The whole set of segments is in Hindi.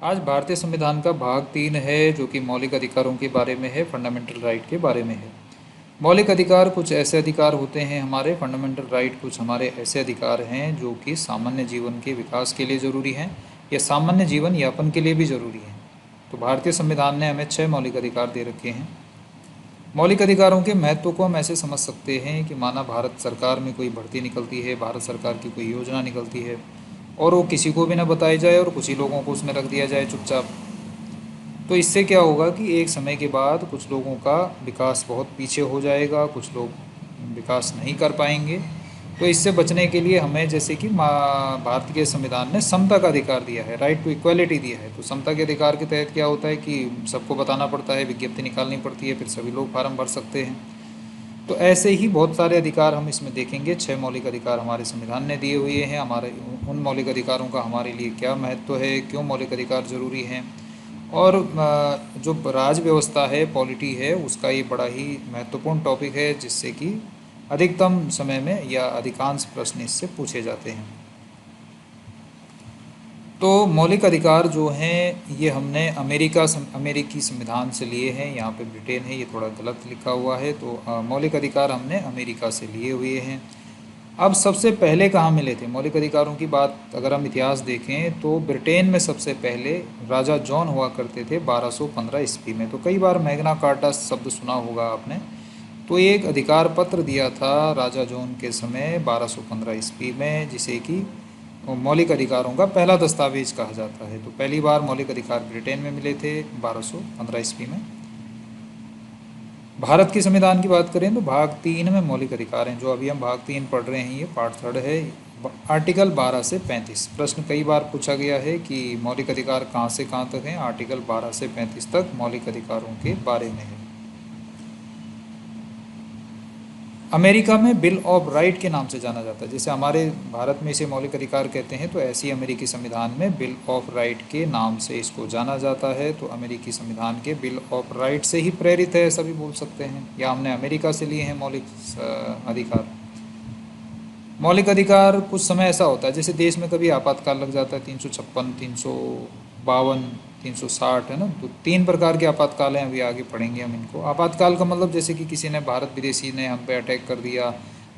आज भारतीय संविधान का भाग 3 है जो कि मौलिक अधिकारों के बारे में है, फंडामेंटल राइट के बारे में है। मौलिक अधिकार कुछ ऐसे अधिकार होते हैं हमारे, फंडामेंटल राइट कुछ हमारे ऐसे अधिकार हैं जो कि सामान्य जीवन के विकास के लिए ज़रूरी हैं या सामान्य जीवन यापन के लिए भी ज़रूरी हैं। तो भारतीय संविधान ने हमें 6 मौलिक अधिकार दे रखे हैं। मौलिक अधिकारों के महत्व को हम ऐसे समझ सकते हैं कि माना भारत सरकार में कोई भर्ती निकलती है, भारत सरकार की कोई योजना निकलती है और वो किसी को भी ना बताई जाए और कुछ ही लोगों को उसमें रख दिया जाए चुपचाप, तो इससे क्या होगा कि एक समय के बाद कुछ लोगों का विकास बहुत पीछे हो जाएगा, कुछ लोग विकास नहीं कर पाएंगे। तो इससे बचने के लिए हमें जैसे कि भारत के संविधान ने समता का अधिकार दिया है, राइट टू इक्वलिटी दिया है। तो समता के अधिकार के तहत क्या होता है कि सबको बताना पड़ता है, विज्ञप्ति निकालनी पड़ती है, फिर सभी लोग फार्म भर सकते हैं। तो ऐसे ही बहुत सारे अधिकार हम इसमें देखेंगे। 6 मौलिक अधिकार हमारे संविधान ने दिए हुए हैं। हमारे उन मौलिक अधिकारों का हमारे लिए क्या महत्व है, क्यों मौलिक अधिकार ज़रूरी हैं, और जो राज व्यवस्था है, पॉलिटी है, उसका ये बड़ा ही महत्वपूर्ण टॉपिक है जिससे कि अधिकतम समय में या अधिकांश प्रश्न इससे पूछे जाते हैं। तो मौलिक अधिकार जो हैं ये हमने अमेरिकी संविधान से लिए हैं। यहाँ पे ब्रिटेन है, ये थोड़ा गलत लिखा हुआ है। तो मौलिक अधिकार हमने अमेरिका से लिए हुए हैं। अब सबसे पहले कहाँ मिले थे मौलिक अधिकारों की बात अगर हम इतिहास देखें तो ब्रिटेन में सबसे पहले राजा जॉन हुआ करते थे 1215 ईस्वी में। तो कई बार मैग्ना कार्टा शब्द सुना होगा आपने। तो ये एक अधिकार पत्र दिया था राजा जॉन के समय 1215 ईस्वी में, जिसे कि मौलिक अधिकारों का पहला दस्तावेज कहा जाता है। तो पहली बार मौलिक अधिकार ब्रिटेन में मिले थे 1215 ईस्वी में। भारत के संविधान की बात करें तो भाग 3 में मौलिक अधिकार हैं। जो अभी हम भाग 3 पढ़ रहे हैं ये पार्ट 3 है। आर्टिकल 12 से 35 प्रश्न कई बार पूछा गया है कि मौलिक अधिकार कहाँ से कहाँ तक हैं। आर्टिकल 12 से 35 तक मौलिक अधिकारों के बारे में है। अमेरिका में बिल ऑफ राइट के नाम से जाना जाता है। जैसे हमारे भारत में इसे मौलिक अधिकार कहते हैं, तो ऐसी अमेरिकी संविधान में बिल ऑफ राइट के नाम से इसको जाना जाता है। तो अमेरिकी संविधान के बिल ऑफ राइट से ही प्रेरित है, ऐसा भी बोल सकते हैं, या हमने अमेरिका से लिए हैं मौलिक अधिकार। मौलिक अधिकार कुछ समय ऐसा होता है जैसे देश में कभी आपातकाल लग जाता है, 356, 352, 360 है ना। तो 3 प्रकार के आपातकाल हैं, अभी आगे पढ़ेंगे हम इनको। आपातकाल का मतलब जैसे कि किसी ने भारत विदेशी ने हम पे अटैक कर दिया,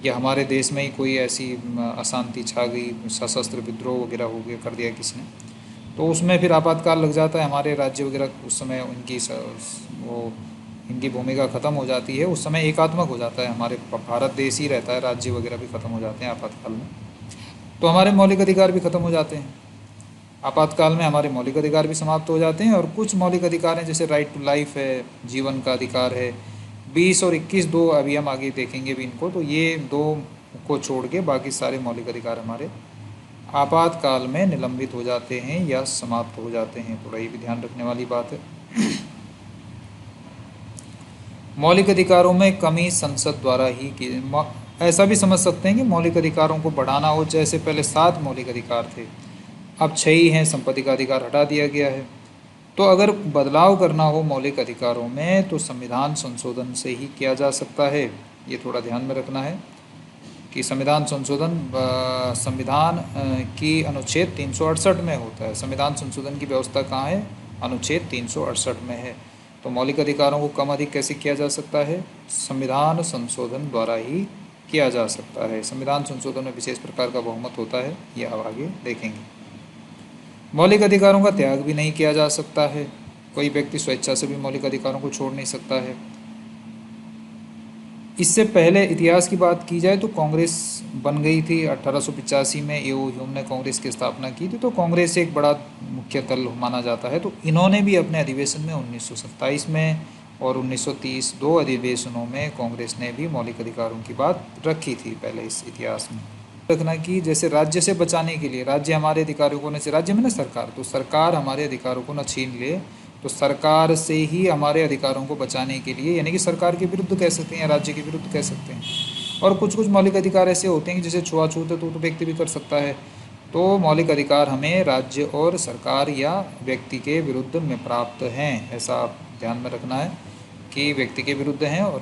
या हमारे देश में ही कोई ऐसी अशांति छा गई, सशस्त्र विद्रोह वगैरह हो गया कर दिया किसी ने, तो उसमें फिर आपातकाल लग जाता है। हमारे राज्य वगैरह उस समय वो इनकी भूमिका ख़त्म हो जाती है, उस समय एकात्मक हो जाता है, हमारे भारत देश ही रहता है, राज्य वगैरह भी ख़त्म हो जाते हैं आपातकाल में। तो हमारे मौलिक अधिकार भी ख़त्म हो जाते हैं आपातकाल में, हमारे मौलिक अधिकार भी समाप्त हो जाते हैं। और कुछ मौलिक अधिकार हैं जैसे राइट टू लाइफ है, जीवन का अधिकार है। 20 और 21 दो अभी हम आगे देखेंगे भी इनको। तो ये दो को छोड़ के बाकी सारे मौलिक अधिकार हमारे आपातकाल में निलंबित हो जाते हैं या समाप्त हो जाते हैं। थोड़ा ये भी ध्यान रखने वाली बात है। मौलिक अधिकारों में कमी संसद द्वारा ही की। ऐसा भी समझ सकते हैं कि मौलिक अधिकारों को बढ़ाना हो, जैसे पहले 7 मौलिक अधिकार थे, अब 6 ही हैं, संपत्ति का अधिकार हटा दिया गया है। तो अगर बदलाव करना हो मौलिक अधिकारों में तो संविधान संशोधन से ही किया जा सकता है। ये थोड़ा ध्यान में रखना है कि संविधान संशोधन संविधान की अनुच्छेद 368 में होता है। संविधान संशोधन की व्यवस्था कहाँ है? अनुच्छेद 368 में है। तो मौलिक अधिकारों को कम अधिक कैसे किया जा सकता है? संविधान संशोधन द्वारा ही किया जा सकता है। संविधान संशोधन में विशेष प्रकार का बहुमत होता है, ये अब आगे देखेंगे। मौलिक अधिकारों का त्याग भी नहीं किया जा सकता है। कोई व्यक्ति स्वेच्छा से भी मौलिक अधिकारों को छोड़ नहीं सकता है। इससे पहले इतिहास की बात की जाए तो कांग्रेस बन गई थी 1885 में। ए.ओ. ह्यूम ने कांग्रेस की स्थापना की थी। तो कांग्रेस एक बड़ा मुख्य दल माना जाता है। तो इन्होंने भी अपने अधिवेशन में 1927 में और 1930 दो अधिवेशनों में कांग्रेस ने भी मौलिक अधिकारों की बात रखी थी पहले इस इतिहास में। रखना कि जैसे राज्य से बचाने के लिए, राज्य हमारे अधिकारों को न, राज्य में ना सरकार, तो सरकार हमारे अधिकारों को न छीन ले, तो सरकार से ही हमारे अधिकारों को बचाने के लिए, यानी कि सरकार के विरुद्ध कह सकते हैं या राज्य के विरुद्ध कह सकते हैं। और कुछ कुछ मौलिक अधिकार ऐसे होते हैं कि जैसे छुआछूत है तो व्यक्ति भी कर सकता है। तो मौलिक अधिकार हमें राज्य और सरकार या व्यक्ति के विरुद्ध में प्राप्त हैं, ऐसा आप ध्यान में रखना है कि व्यक्ति के विरुद्ध हैं और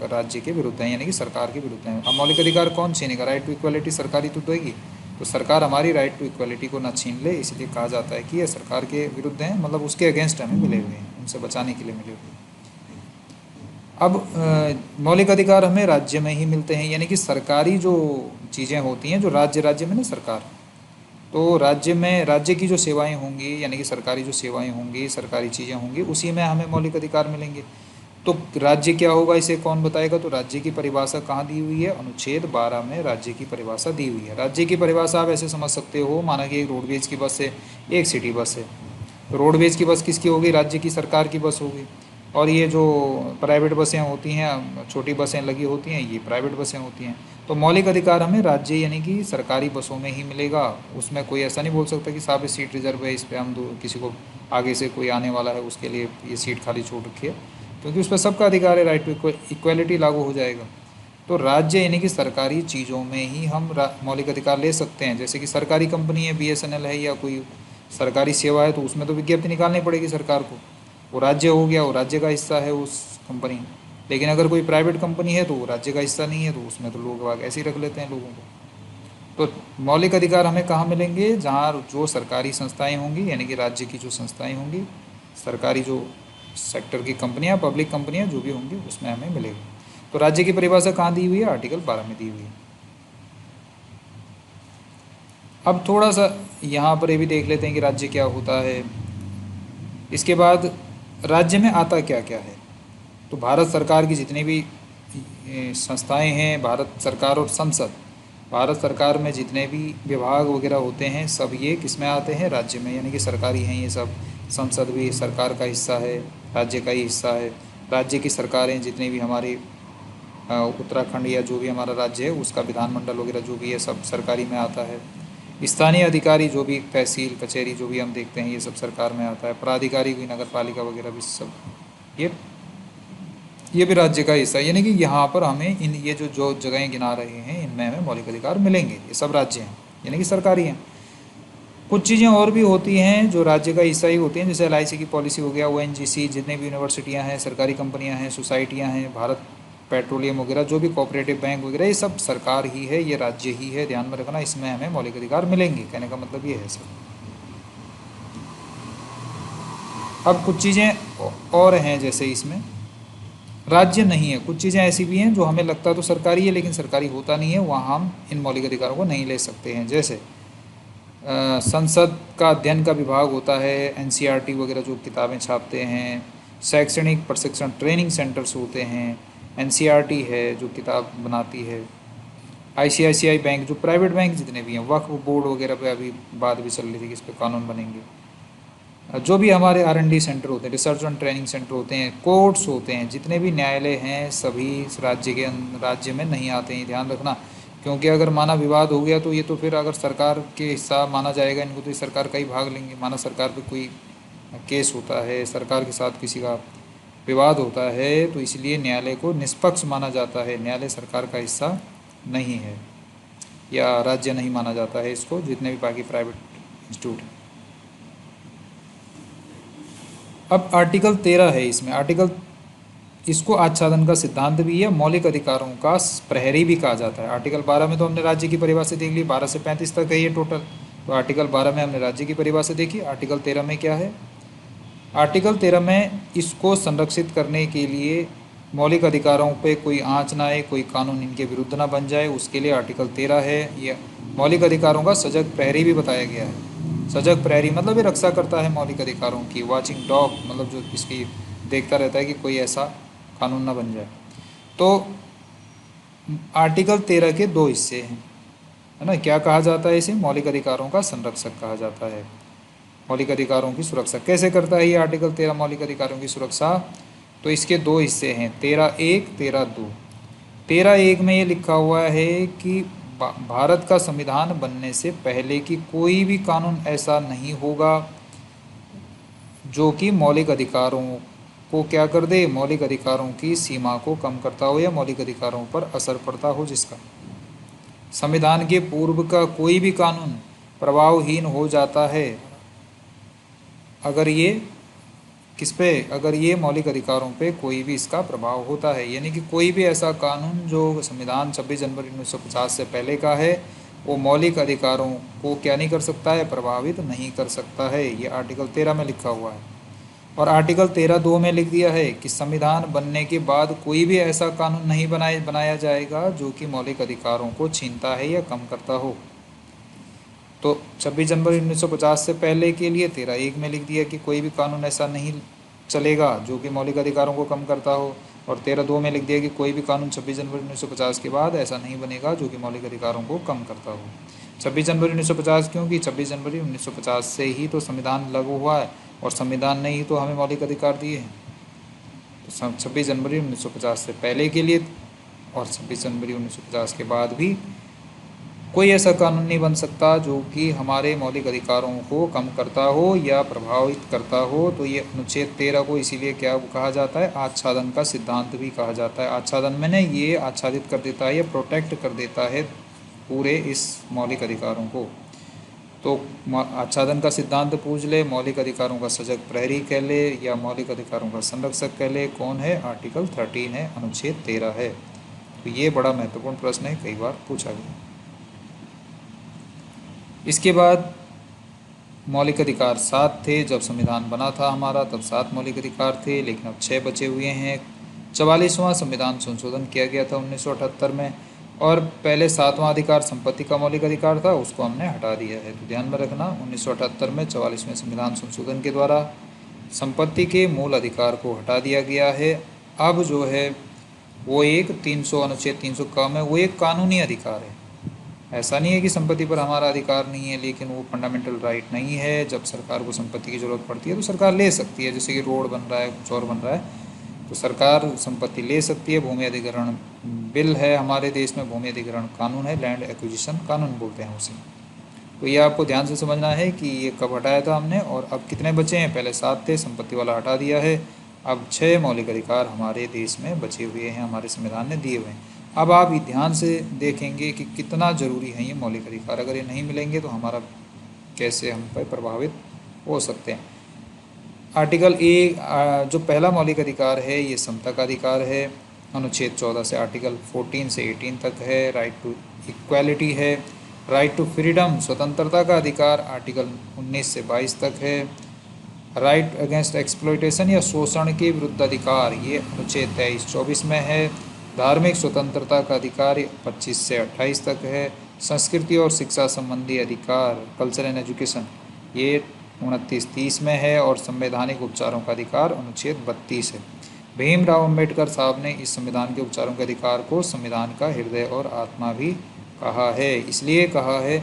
राज्य के विरुद्ध हैं, यानी कि सरकार के विरुद्ध हैं। अब मौलिक अधिकार कौन छीनेगा? राइट टू इक्वलिटी सरकार ही तो देगी। तो सरकार हमारी राइट टू इक्वलिटी को ना छीन ले, इसलिए कहा जाता है कि ये सरकार के विरुद्ध हैं, मतलब उसके अगेंस्ट हमें मिले हुए हैं, उनसे बचाने के लिए मिले हुए हैं। अब मौलिक अधिकार हमें राज्य में ही मिलते हैं, यानी कि सरकारी जो चीज़ें होती हैं, जो राज्य में ना सरकार, तो राज्य में राज्य की जो सेवाएं होंगी, यानी कि सरकारी जो सेवाएं होंगी, सरकारी चीज़ें होंगी, उसी में हमें मौलिक अधिकार मिलेंगे। तो राज्य क्या होगा, इसे कौन बताएगा? तो राज्य की परिभाषा कहाँ दी हुई है? अनुच्छेद 12 में राज्य की परिभाषा दी हुई है। राज्य की परिभाषा आप ऐसे समझ सकते हो, माना कि एक रोडवेज की बस है, एक सिटी बस है। तो रोडवेज की बस किसकी होगी? राज्य की, सरकार की बस होगी। और ये जो प्राइवेट बसें होती हैं, छोटी बसें लगी होती हैं, ये प्राइवेट बसें होती हैं। तो मौलिक अधिकार हमें राज्य यानी कि सरकारी बसों में ही मिलेगा। उसमें कोई ऐसा नहीं बोल सकता कि साहब सीट रिजर्व है, इस पर हम किसी को आगे से कोई आने वाला है उसके लिए ये सीट खाली छोड़ रखी है, क्योंकि उस पर सबका अधिकार है, राइट टू इक्वलिटी लागू हो जाएगा। तो राज्य यानी कि सरकारी चीज़ों में ही हम मौलिक अधिकार ले सकते हैं। जैसे कि सरकारी कंपनी है, BSNL है, या कोई सरकारी सेवा है, तो उसमें तो विज्ञप्ति निकालनी पड़ेगी सरकार को, वो राज्य हो गया, वो राज्य का हिस्सा है उस कंपनी। लेकिन अगर कोई प्राइवेट कंपनी है तो वो राज्य का हिस्सा नहीं है, तो उसमें तो लोग वाग ऐसे ही रख लेते हैं लोगों को। तो मौलिक अधिकार हमें कहाँ मिलेंगे? जहाँ जो सरकारी संस्थाएं होंगी, यानी कि राज्य की जो संस्थाएं होंगी, सरकारी जो सेक्टर की कंपनियां, पब्लिक कंपनियां जो भी होंगी, उसमें हमें मिलेगी। तो राज्य की परिभाषा कहाँ दी हुई है? आर्टिकल 12 में दी हुई है। अब थोड़ा सा यहाँ पर ये भी देख लेते हैं कि राज्य क्या होता है। इसके बाद राज्य में आता क्या क्या है। तो भारत सरकार की जितनी भी संस्थाएं हैं, भारत सरकार और संसद, भारत सरकार में जितने भी विभाग वगैरह होते हैं, सब ये किस में आते हैं? राज्य में, यानी कि सरकारी हैं ये सब। संसद भी सरकार का हिस्सा है, राज्य का ही हिस्सा है। राज्य की सरकारें जितनी भी हमारी उत्तराखंड या जो भी हमारा राज्य है, उसका विधानमंडल वगैरह जो भी है, सब सरकारी में आता है। स्थानीय अधिकारी जो भी तहसील कचहरी जो भी हम देखते हैं, ये सब सरकार में आता है। प्राधिकारी की नगर पालिका वगैरह भी सब ये भी राज्य का हिस्सा है। यानी कि यहाँ पर हमें इन ये जो जगहें गिना रहे हैं, इनमें हमें मौलिक अधिकार मिलेंगे। ये सब राज्य हैं, यानी कि सरकारी हैं। कुछ चीज़ें और भी होती हैं जो राज्य का हिस्सा ही होती हैं, जैसे LIC की पॉलिसी हो गया, ONGC, जितने भी यूनिवर्सिटियाँ हैं, सरकारी कंपनियाँ हैं, सोसाइटियाँ हैं, भारत पेट्रोलियम वगैरह, जो भी कोऑपरेटिव बैंक वगैरह, ये सब सरकार ही है, ये राज्य ही है। ध्यान में रखना, इसमें हमें मौलिक अधिकार मिलेंगे, कहने का मतलब ये है सर। अब कुछ चीज़ें और हैं, जैसे इसमें राज्य नहीं है, कुछ चीज़ें ऐसी भी हैं जो हमें लगता तो सरकारी है, लेकिन सरकारी होता नहीं है, वहाँ हम इन मौलिक अधिकारों को नहीं ले सकते हैं। जैसे संसद का अध्ययन का विभाग होता है, NCERT वगैरह जो किताबें छापते हैं, शैक्षणिक प्रशिक्षण ट्रेनिंग सेंटर्स होते हैं, NCERT है जो किताब बनाती है, ICICI बैंक, जो प्राइवेट बैंक जितने भी हैं, वक्फ बोर्ड वगैरह पे अभी बात भी चल रही थी कि इस पर कानून बनेंगे। जो भी हमारे R&D सेंटर होते हैं, रिसर्च एंड ट्रेनिंग सेंटर होते हैं, कोर्ट्स होते हैं, जितने भी न्यायालय हैं, सभी राज्य में नहीं आते हैं, ध्यान रखना। क्योंकि अगर माना विवाद हो गया तो ये तो फिर अगर सरकार के हिस्सा माना जाएगा इनको, तो सरकार का ही भाग लेंगे। माना सरकार पे कोई केस होता है, सरकार के साथ किसी का विवाद होता है, तो इसलिए न्यायालय को निष्पक्ष माना जाता है। न्यायालय सरकार का हिस्सा नहीं है, या राज्य नहीं माना जाता है इसको, जितने भी बाकी प्राइवेट इंस्टीट्यूट हैं। अब आर्टिकल 13 है, इसमें आर्टिकल, इसको आच्छादन का सिद्धांत भी है, मौलिक अधिकारों का प्रहरी भी कहा जाता है। आर्टिकल 12 में तो हमने राज्य की परिभाषा देख ली, 12 से 35 तक है ये टोटल। तो आर्टिकल 12 में हमने राज्य की परिभाषा देखी। आर्टिकल 13 में क्या है? आर्टिकल 13 में इसको संरक्षित करने के लिए, मौलिक अधिकारों पे कोई आँच ना आए, कोई कानून इनके विरुद्ध ना बन जाए, उसके लिए आर्टिकल 13 है। ये मौलिक अधिकारों का सजग प्रहरी भी बताया गया है। सजग प्रहरी मतलब ये रक्षा करता है मौलिक अधिकारों की। वॉचिंग डॉग मतलब जो इसकी देखता रहता है कि कोई ऐसा कानून ना बन जाए। तो आर्टिकल 13 के दो हिस्से हैं, है ना। क्या कहा जाता है इसे? मौलिक अधिकारों का संरक्षक कहा जाता है। मौलिक अधिकारों की सुरक्षा कैसे करता है ये आर्टिकल 13 मौलिक अधिकारों की सुरक्षा? तो इसके दो हिस्से हैं, 13(1), 13(2). 13(1) में ये लिखा हुआ है कि भारत का संविधान बनने से पहले की कोई भी कानून ऐसा नहीं होगा जो कि मौलिक अधिकारों को क्या कर दे, मौलिक अधिकारों की सीमा को कम करता हो या मौलिक अधिकारों पर असर पड़ता हो, जिसका संविधान के पूर्व का कोई भी कानून प्रभावहीन हो जाता है अगर ये किस पे, अगर ये मौलिक अधिकारों पे कोई भी इसका प्रभाव होता है। यानी कि कोई भी ऐसा कानून जो संविधान 26 जनवरी 1950 से पहले का है, वो मौलिक अधिकारों को क्या नहीं कर सकता है, प्रभावित नहीं कर सकता है। ये आर्टिकल 13 में लिखा हुआ है। और आर्टिकल 13(2) में लिख दिया है कि संविधान बनने के बाद कोई भी ऐसा कानून नहीं बनाया जाएगा जो कि मौलिक अधिकारों को छीनता है या कम करता हो। तो 26 जनवरी 1950 से पहले के लिए 13(1) में लिख दिया कि कोई भी कानून ऐसा नहीं चलेगा जो कि मौलिक अधिकारों को कम करता हो। और 13(2) में लिख दिया कि कोई भी कानून 26 जनवरी 1950 के बाद ऐसा नहीं बनेगा जो कि मौलिक अधिकारों को कम करता हो। 26 जनवरी 1950 क्योंकि 26 जनवरी 1950 से ही तो संविधान लागू हुआ है और संविधान ने ही तो हमें मौलिक अधिकार दिए हैं। तो 26 जनवरी 1950 से पहले के लिए और 26 जनवरी 1950 के बाद भी कोई ऐसा कानून नहीं बन सकता जो कि हमारे मौलिक अधिकारों को कम करता हो या प्रभावित करता हो। तो ये अनुच्छेद 13 को इसीलिए क्या कहा जाता है, आच्छादन का सिद्धांत भी कहा जाता है। आच्छादन में ने ये आच्छादित कर देता है या प्रोटेक्ट कर देता है पूरे इस मौलिक अधिकारों को। तो आच्छादन का सिद्धांत पूछ ले, मौलिक अधिकारों का सजग प्रहरी कह ले या मौलिक अधिकारों का संरक्षक कह ले, कौन है, आर्टिकल 13 है, अनुच्छेद 13 है। तो ये बड़ा महत्वपूर्ण प्रश्न है, कई बार पूछा गया। इसके बाद मौलिक अधिकार 7 थे। जब संविधान बना था हमारा तब 7 मौलिक अधिकार थे, लेकिन अब 6 बचे हुए हैं। 44वां संविधान संशोधन किया गया था 1978 में और पहले 7वां अधिकार संपत्ति का मौलिक अधिकार था, उसको हमने हटा दिया है। तो ध्यान में रखना 1978 में 44वें संविधान संशोधन के द्वारा संपत्ति के मूल अधिकार को हटा दिया गया है। अब जो है वो एक 300 अनुच्छेद 300 कम है, वो एक कानूनी अधिकार है। ऐसा नहीं है कि संपत्ति पर हमारा अधिकार नहीं है, लेकिन वो फंडामेंटल राइट नहीं है। जब सरकार को संपत्ति की ज़रूरत पड़ती है तो सरकार ले सकती है, जैसे कि रोड बन रहा है, कुछ और बन रहा है, तो सरकार संपत्ति ले सकती है। भूमि अधिग्रहण बिल है हमारे देश में, भूमि अधिग्रहण कानून है, लैंड एक्विजिशन कानून बोलते हैं उसे। तो ये आपको ध्यान से समझना है कि ये कब हटाया था हमने और अब कितने बचे हैं। पहले 7 थे, संपत्ति वाला हटा दिया है। अब 6 मौलिक अधिकार हमारे देश में बचे हुए हैं, हमारे संविधान ने दिए हुए हैं। अब आप ध्यान से देखेंगे कि कितना ज़रूरी है ये मौलिक अधिकार। अगर ये नहीं मिलेंगे तो हमारा कैसे हम पर प्रभावित हो सकते हैं। आर्टिकल 1 जो पहला मौलिक अधिकार है ये समता का अधिकार है, अनुच्छेद 14 से आर्टिकल 14 से 18 तक है। राइट टू इक्वालिटी है। राइट टू फ्रीडम स्वतंत्रता का अधिकार आर्टिकल 19 से 22 तक है। राइट अगेंस्ट एक्सप्लॉयटेशन या शोषण के विरुद्ध अधिकार ये अनुच्छेद 23-24 में है। धार्मिक स्वतंत्रता का अधिकार 25 से 28 तक है। संस्कृति और शिक्षा संबंधी अधिकार कल्चर एंड एजुकेशन ये 29-30 में है। और संवैधानिक उपचारों का अधिकार अनुच्छेद 32 है। भीमराव अंबेडकर साहब ने इस संविधान के उपचारों के अधिकार को संविधान का हृदय और आत्मा भी कहा है। इसलिए कहा है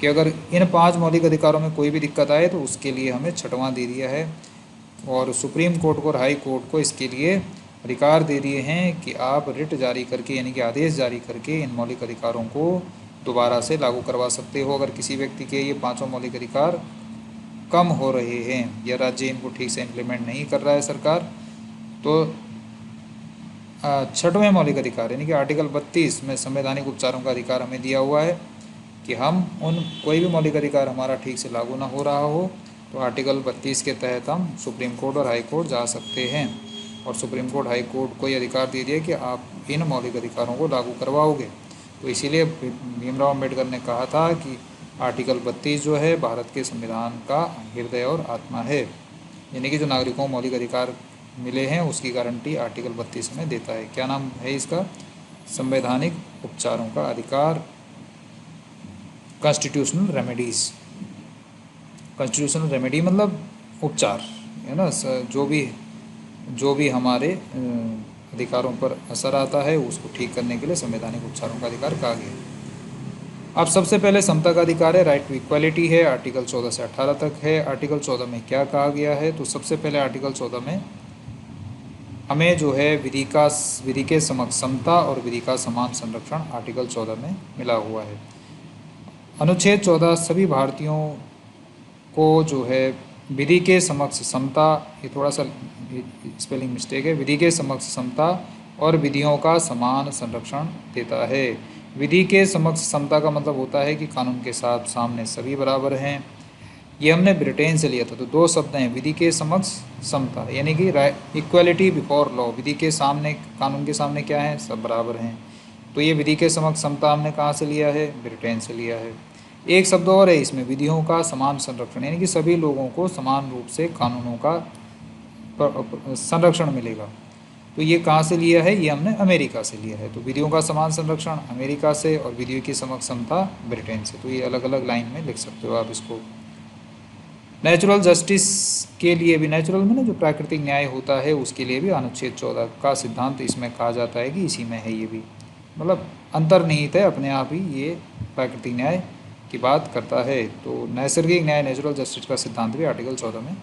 कि अगर इन 5 मौलिक अधिकारों में कोई भी दिक्कत आए तो उसके लिए हमें 6वां दे दिया है और सुप्रीम कोर्ट को और हाई कोर्ट को इसके लिए अधिकार दे दिए हैं कि आप रिट जारी करके यानी कि आदेश जारी करके इन मौलिक अधिकारों को दोबारा से लागू करवा सकते हो। अगर किसी व्यक्ति के ये 5 मौलिक अधिकार कम हो रहे हैं या राज्य इनको ठीक से इम्प्लीमेंट नहीं कर रहा है सरकार, तो 6वें मौलिक अधिकार यानी कि आर्टिकल 32 में संवैधानिक उपचारों का अधिकार हमें दिया हुआ है कि हम उन कोई भी मौलिक अधिकार हमारा ठीक से लागू ना हो रहा हो तो आर्टिकल 32 के तहत हम सुप्रीम कोर्ट और हाई कोर्ट जा सकते हैं। और सुप्रीम कोर्ट हाई कोर्ट को ये अधिकार दे दिया कि आप इन मौलिक अधिकारों को लागू करवाओगे। तो इसीलिए भीमराव अम्बेडकर ने कहा था कि आर्टिकल 32 जो है भारत के संविधान का हृदय और आत्मा है, यानी कि जो नागरिकों को मौलिक अधिकार मिले हैं उसकी गारंटी आर्टिकल 32 में देता है। क्या नाम है इसका, संवैधानिक उपचारों का अधिकार, कॉन्स्टिट्यूशनल रेमेडीज़। कॉन्स्टिट्यूशनल रेमेडी मतलब उपचार है ना, जो भी हमारे अधिकारों पर असर आता है उसको ठीक करने के लिए संवैधानिक उपचारों का अधिकार कहा गया। अब सबसे पहले समता का अधिकार है, राइट टू इक्वालिटी है, आर्टिकल 14 से 18 तक है। आर्टिकल 14 में क्या कहा गया है, तो सबसे पहले आर्टिकल 14 में हमें जो है विधि के समक्ष समता और विधि का समान संरक्षण आर्टिकल 14 में मिला हुआ है। अनुच्छेद 14 सभी भारतीयों को जो है विधि के समक्ष समता, ये थोड़ा सा स्पेलिंग मिस्टेक है, विधि के समक्ष समता और विधियों का समान संरक्षण देता है। विधि के समक्ष समता का मतलब होता है कि कानून के साथ सामने सभी बराबर हैं। ये हमने ब्रिटेन से लिया था। तो 2 शब्द हैं, विधि के समक्ष समता यानी कि इक्वालिटी बिफोर लॉ, विधि के सामने, कानून के सामने क्या है, सब बराबर हैं। तो ये विधि के समक्ष समता हमने कहाँ से लिया है? ब्रिटेन से लिया है। एक शब्द और है इसमें, विधियों का समान संरक्षण, यानी कि सभी लोगों को समान रूप से कानूनों का संरक्षण मिलेगा। तो ये कहाँ से लिया है? ये हमने अमेरिका से लिया है। तो विधियों का समान संरक्षण अमेरिका से और विधियों की समक्ष समता ब्रिटेन से। तो ये अलग अलग लाइन में लिख सकते हो आप इसको। नेचुरल जस्टिस के लिए भी, नेचुरल में ना जो प्राकृतिक न्याय होता है उसके लिए भी अनुच्छेद 14 का सिद्धांत इसमें कहा जाता है कि इसी में है। ये भी मतलब अंतर्निहित है अपने आप ही, ये प्राकृतिक न्याय की बात करता है। तो नैसर्गिक न्याय, नेचुरल जस्टिस का सिद्धांत भी आर्टिकल 14 में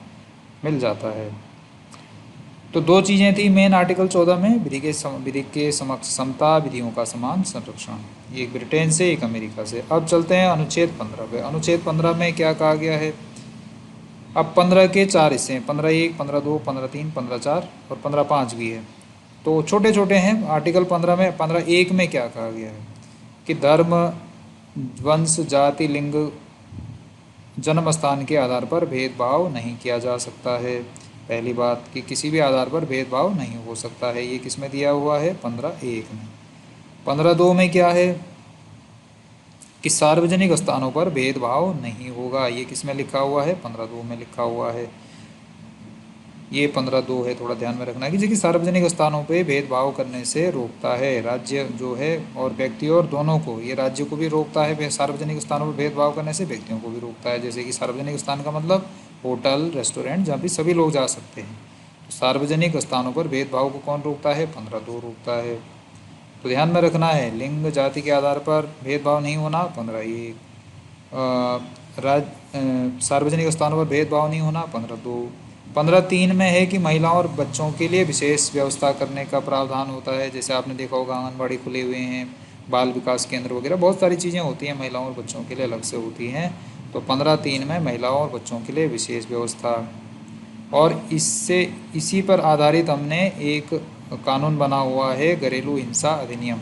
मिल जाता है। तो दो चीज़ें थी मेन आर्टिकल 14 में, विधि के समक्ष समता, विधियों का समान संरक्षण, एक ब्रिटेन से एक अमेरिका से। अब चलते हैं अनुच्छेद 15 पे। अनुच्छेद 15 में क्या कहा गया है? अब 15 के 4 हिस्से हैं, 15(1), 15(2), 15(3), 15(4) और 15(5) भी है। तो छोटे छोटे हैं। आर्टिकल 15 में 15(1) में क्या कहा गया है कि धर्म, वंश, जाति, लिंग, जन्म स्थान के आधार पर भेदभाव नहीं किया जा सकता है। पहली बात कि किसी भी आधार पर भेदभाव नहीं हो सकता है। ये किस में दिया हुआ है? 15(1) में। 15(2) में क्या है कि सार्वजनिक स्थानों पर भेदभाव नहीं होगा। ये किस में लिखा हुआ है? 15(2) में लिखा हुआ है। ये 15(2) है, थोड़ा ध्यान में रखना है कि सार्वजनिक स्थानों पे भेदभाव करने से रोकता है। राज्य जो है और व्यक्ति और दोनों को, ये राज्य को भी रोकता है सार्वजनिक स्थानों पर भेदभाव करने से, व्यक्तियों को भी रोकता है। जैसे कि सार्वजनिक स्थान का मतलब होटल, रेस्टोरेंट, जहाँ भी सभी लोग जा सकते हैं। तो सार्वजनिक स्थानों पर भेदभाव को कौन रोकता है? 15(2) रोकता है। तो ध्यान में रखना है, लिंग, जाति के आधार पर भेदभाव नहीं होना 15(1), सार्वजनिक स्थानों पर भेदभाव नहीं होना 15(2). 15(3) में है कि महिलाओं और बच्चों के लिए विशेष व्यवस्था करने का प्रावधान होता है। जैसे आपने देखा होगा आंगनबाड़ी खुले हुए हैं, बाल विकास केंद्र वगैरह, बहुत सारी चीज़ें होती हैं महिलाओं और बच्चों के लिए अलग से होती हैं। तो 15(3) में महिलाओं और बच्चों के लिए विशेष व्यवस्था। और इसी पर आधारित हमने एक कानून बना हुआ है, घरेलू हिंसा अधिनियम,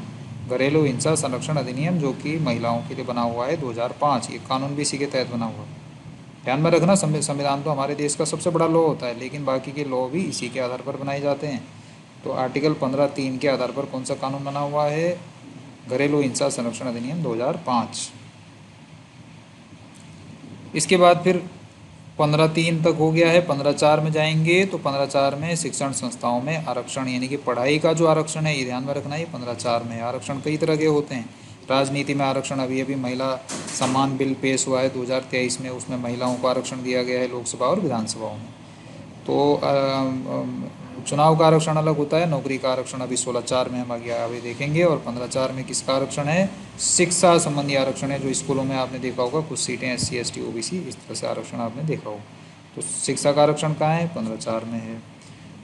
घरेलू हिंसा संरक्षण अधिनियम, जो कि महिलाओं के लिए बना हुआ है 2005। ये कानून भी इसी के तहत बना हुआ है। ध्यान में रखना, संविधान तो हमारे देश का सबसे बड़ा लॉ होता है, लेकिन बाकी के लॉ भी इसी के आधार पर बनाए जाते हैं। तो आर्टिकल 15(3) के आधार पर कौन सा कानून बना हुआ है? घरेलू हिंसा संरक्षण अधिनियम 2005। इसके बाद फिर 15(3) तक हो गया है। 15(4) में जाएंगे तो 15(4) में शिक्षण संस्थाओं में आरक्षण, यानी कि पढ़ाई का जो आरक्षण है, ये ध्यान में रखना है। 15(4) में आरक्षण कई तरह के होते हैं। राजनीति में आरक्षण, अभी अभी महिला सम्मान बिल पेश हुआ है 2023 में, उसमें महिलाओं को आरक्षण दिया गया है लोकसभा और विधानसभाओं में। तो चुनाव का आरक्षण अलग होता है। नौकरी का आरक्षण अभी 16(4) में हम आगे देखेंगे। और 15(4) में किसका आरक्षण है? शिक्षा संबंधी आरक्षण है। जो स्कूलों में आपने देखा होगा कुछ सीटें SC, ST, OBC, इस तरह से आरक्षण आपने देखा होगा। तो शिक्षा का आरक्षण कहाँ है? 15(4) में है।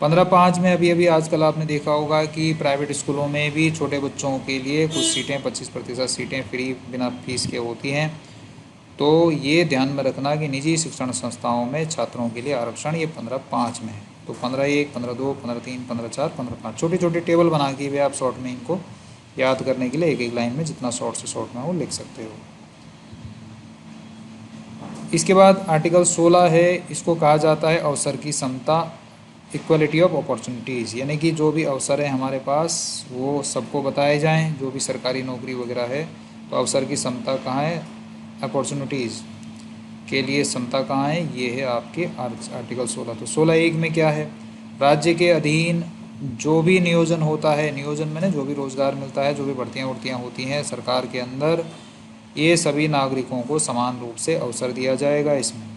15(5) में अभी आजकल आपने देखा होगा कि प्राइवेट स्कूलों में भी छोटे बच्चों के लिए कुछ सीटें, 25% सीटें फ्री बिना फीस के होती हैं। तो ये ध्यान में रखना कि निजी शिक्षण संस्थाओं में छात्रों के लिए आरक्षण ये 15(5) में है। तो 15(1), 15(2), 15(3), 15(4), 15(5 छोटी छोटी टेबल बना के भी आप शॉर्ट में इनको याद करने के लिए एक एक लाइन में जितना शॉर्ट से शॉर्ट में वो लिख सकते हो। इसके बाद आर्टिकल 16 है, इसको कहा जाता है अवसर की समता, इक्वलिटी ऑफ अपॉर्चुनिटीज़, यानी कि जो भी अवसर है हमारे पास वो सबको बताए जाएं। जो भी सरकारी नौकरी वगैरह है तो अवसर की समता कहाँ है? अपॉर्चुनिटीज़ के लिए समता कहाँ है? ये है आपके आर्टिकल 16। तो 16(1) में क्या है? राज्य के अधीन जो भी नियोजन होता है, नियोजन में जो भी रोजगार मिलता है, जो भी भर्तियाँ होती हैं सरकार के अंदर, ये सभी नागरिकों को समान रूप से अवसर दिया जाएगा इसमें।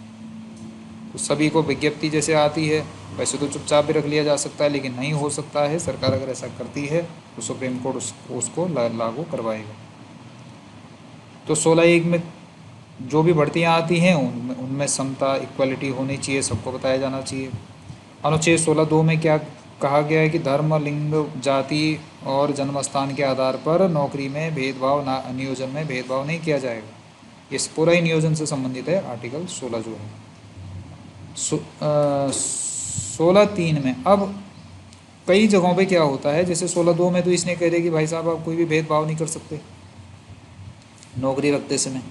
तो सभी को विज्ञप्ति जैसे आती है, वैसे तो चुपचाप भी रख लिया जा सकता है, लेकिन नहीं हो सकता है। सरकार अगर ऐसा करती है तो सुप्रीम कोर्ट उसको लागू करवाएगा। तो 16(1) में जो भी भर्तियाँ आती हैं उनमें समता, इक्वलिटी होनी चाहिए, सबको बताया जाना चाहिए। अनुच्छेद 16(2) में क्या कहा गया है कि धर्म, लिंग, जाति और जन्म स्थान के आधार पर नौकरी में भेदभाव, नियोजन में भेदभाव नहीं किया जाएगा। इस पूरा ही नियोजन से संबंधित है आर्टिकल 16 जो है। 16(3) में अब कई जगहों पे क्या होता है, जैसे 16(2) में तो इसने कह दिया कि भाई साहब आप कोई भी भेदभाव नहीं कर सकते नौकरी रखते समय।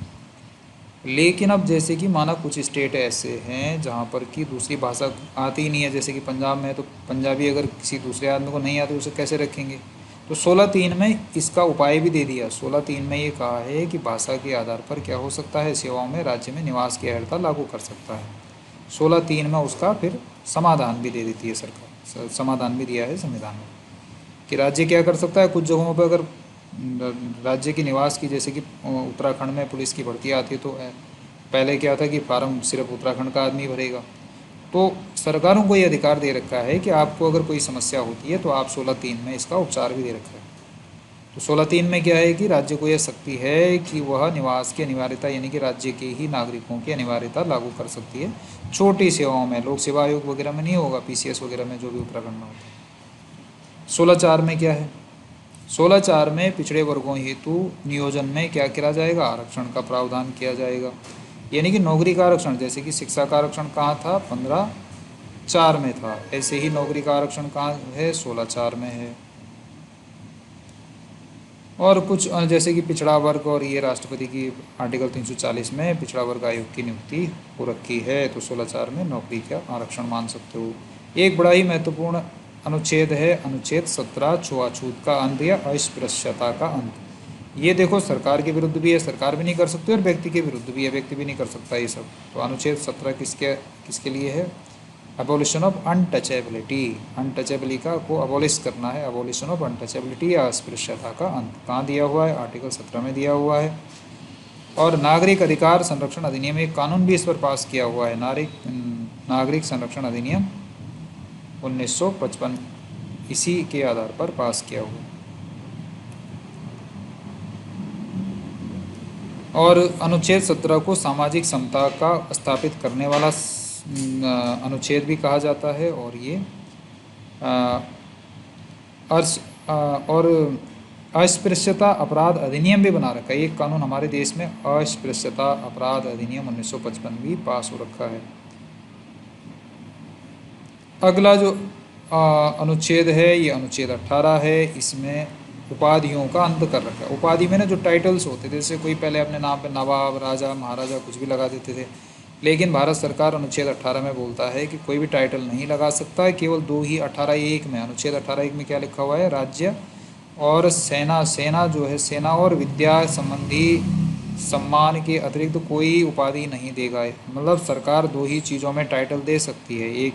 लेकिन अब जैसे कि माना कुछ स्टेट ऐसे हैं जहाँ पर कि दूसरी भाषा आती ही नहीं है, जैसे कि पंजाब में है तो पंजाबी अगर किसी दूसरे आदमी को नहीं आती उसे कैसे रखेंगे? तो 16(3) में इसका उपाय भी दे दिया। 16(3) में ये कहा है कि भाषा के आधार पर क्या हो सकता है, सेवाओं में राज्य में निवास की अर्हता लागू कर सकता है। 16(3) में उसका फिर समाधान भी दे देती है सरकार, समाधान भी दिया है संविधान में कि राज्य क्या कर सकता है। कुछ जगहों पर अगर राज्य की निवास की, जैसे कि उत्तराखंड में पुलिस की भर्ती आती है, तो पहले क्या था कि फार्म सिर्फ उत्तराखंड का आदमी भरेगा। तो सरकारों को ये अधिकार दे रखा है कि आपको अगर कोई समस्या होती है तो आप 16(3) में इसका उपचार भी दे रखा है। तो 16(3) में क्या है कि राज्य को यह शक्ति है कि वह निवास की अनिवार्यता, यानी कि राज्य के ही नागरिकों की अनिवार्यता लागू कर सकती है छोटी सेवाओं में। लोक सेवा आयोग वगैरह में नहीं होगा, PCS वगैरह में जो भी उत्तराखंड में होता है। 16(4) में क्या है, 16(4) में पिछड़े वर्गों हेतु नियोजन में क्या किया जाएगा, आरक्षण का प्रावधान किया जाएगा। यानी कि नौकरी का आरक्षण, जैसे कि शिक्षा का आरक्षण कहाँ था, 15(4) में था, ऐसे ही नौकरी का आरक्षण कहाँ है, 16(4) में है। और कुछ जैसे कि पिछड़ा वर्ग, और ये राष्ट्रपति की आर्टिकल 340 में पिछड़ा वर्ग आयोग की नियुक्ति हो रखी है, तो 16(4) में नौकरी का आरक्षण मान सकते हो। एक बड़ा ही महत्वपूर्ण अनुच्छेद है अनुच्छेद 17, छुआछूत का अंत या अस्पृश्यता का अंत। ये देखो, सरकार के विरुद्ध भी है, सरकार भी नहीं कर सकती, और व्यक्ति के विरुद्ध भी है, व्यक्ति भी नहीं कर सकता ये सब। तो अनुच्छेद 17 किसके लिए है, अबोलिशन ऑफ अनटचेबिलिटी, अनटचेबिलिटी को अबोलिश करना है, अबोलिशन ऑफ अनटचेबिलिटी या अस्पृश्यता का अंत। कहाँ दिया हुआ है, आर्टिकल 17 में दिया हुआ है। और नागरिक अधिकार संरक्षण अधिनियम, एक कानून भी इस पर पास किया हुआ है, नागरिक संरक्षण अधिनियम 1955, इसी के आधार पर पास किया हुआ। और अनुच्छेद 17 को सामाजिक समता का स्थापित करने वाला अनुच्छेद भी कहा जाता है। और ये और अस्पृश्यता अपराध अधिनियम भी बना रखा है। एक कानून हमारे देश में अस्पृश्यता अपराध अधिनियम 1955 भी पास हो रखा है। अगला जो अनुच्छेद है, ये अनुच्छेद 18 है। इसमें उपाधियों का अंत कर रखा है। उपाधि में ना जो टाइटल्स होते थे, जैसे कोई पहले अपने नाम पे नवाब, राजा, महाराजा कुछ भी लगा देते थे, लेकिन भारत सरकार अनुच्छेद 18 में बोलता है कि कोई भी टाइटल नहीं लगा सकता है। केवल दो ही 18(1) में, अनुच्छेद 18(1) में क्या लिखा हुआ है, राज्य और सेना, सेना जो है, सेना और विद्या संबंधी सम्मान के अतिरिक्त कोई उपाधि नहीं देगा। मतलब सरकार दो ही चीज़ों में टाइटल दे सकती है, एक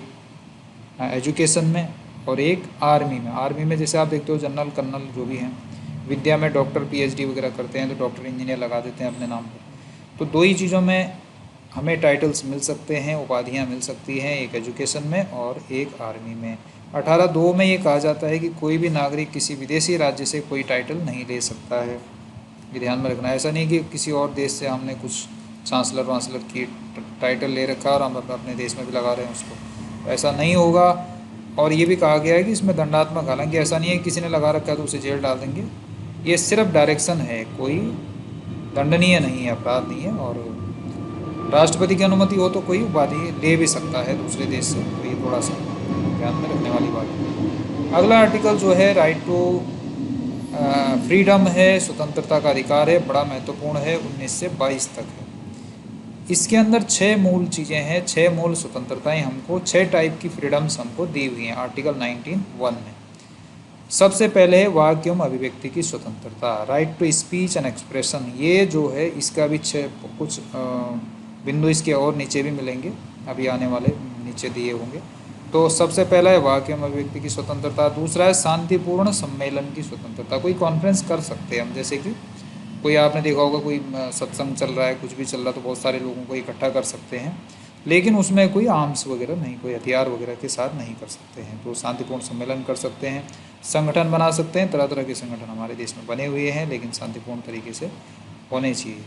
एजुकेशन में और एक आर्मी में। आर्मी में जैसे आप देखते हो जनरल, कर्नल जो भी हैं, विद्या में डॉक्टर, PhD वगैरह करते हैं तो डॉक्टर, इंजीनियर लगा देते हैं अपने नाम पर। तो दो ही चीज़ों में हमें टाइटल्स मिल सकते हैं, उपाधियां मिल सकती हैं, एक एजुकेशन में और एक आर्मी में। 18(2) में ये कहा जाता है कि कोई भी नागरिक किसी विदेशी राज्य से कोई टाइटल नहीं ले सकता है। ये ध्यान में रखना। ऐसा नहीं कि किसी और देश से हमने कुछ चांसलर वांसलर की टाइटल ले रखा और हम अपने देश में भी लगा रहे हैं उसको, ऐसा नहीं होगा। और ये भी कहा गया है कि इसमें दंडात्मक, हालांकि ऐसा नहीं है कि किसी ने लगा रखा है तो उसे जेल डाल देंगे, ये सिर्फ डायरेक्शन है, कोई दंडनीय नहीं है, अपराध नहीं है। और राष्ट्रपति की अनुमति हो तो कोई उपाधि ले भी सकता है दूसरे देश से, तो ये थोड़ा सा ध्यान में रखने वाली बात है। अगला आर्टिकल जो है राइट टू फ्रीडम है, स्वतंत्रता का अधिकार है, बड़ा महत्वपूर्ण है, 19 से 22 तक है। इसके अंदर 6 मूल चीज़ें हैं, 6 मूल स्वतंत्रताएं हमको, 6 टाइप की फ्रीडम्स हमको दी हुई हैं आर्टिकल 19(1) में। सबसे पहले है वाक्य एवं अभिव्यक्ति की स्वतंत्रता, right to speech and expression. ये जो है इसका भी कुछ बिंदु इसके और नीचे भी मिलेंगे, अभी आने वाले नीचे दिए होंगे। तो सबसे पहला है वाक्य एवं अभिव्यक्ति की स्वतंत्रता। दूसरा है शांतिपूर्ण सम्मेलन की स्वतंत्रता। कोई कॉन्फ्रेंस कर सकते हैं हम, जैसे कि कोई, आपने देखा होगा कोई सत्संग चल रहा है, कुछ भी चल रहा है, तो बहुत सारे लोगों को इकट्ठा कर सकते हैं, लेकिन उसमें कोई आर्म्स वगैरह नहीं, कोई हथियार वगैरह के साथ नहीं कर सकते हैं। तो शांतिपूर्ण सम्मेलन कर सकते हैं, संगठन बना सकते हैं, तरह तरह के संगठन हमारे देश में बने हुए हैं, लेकिन शांतिपूर्ण तरीके से होने चाहिए।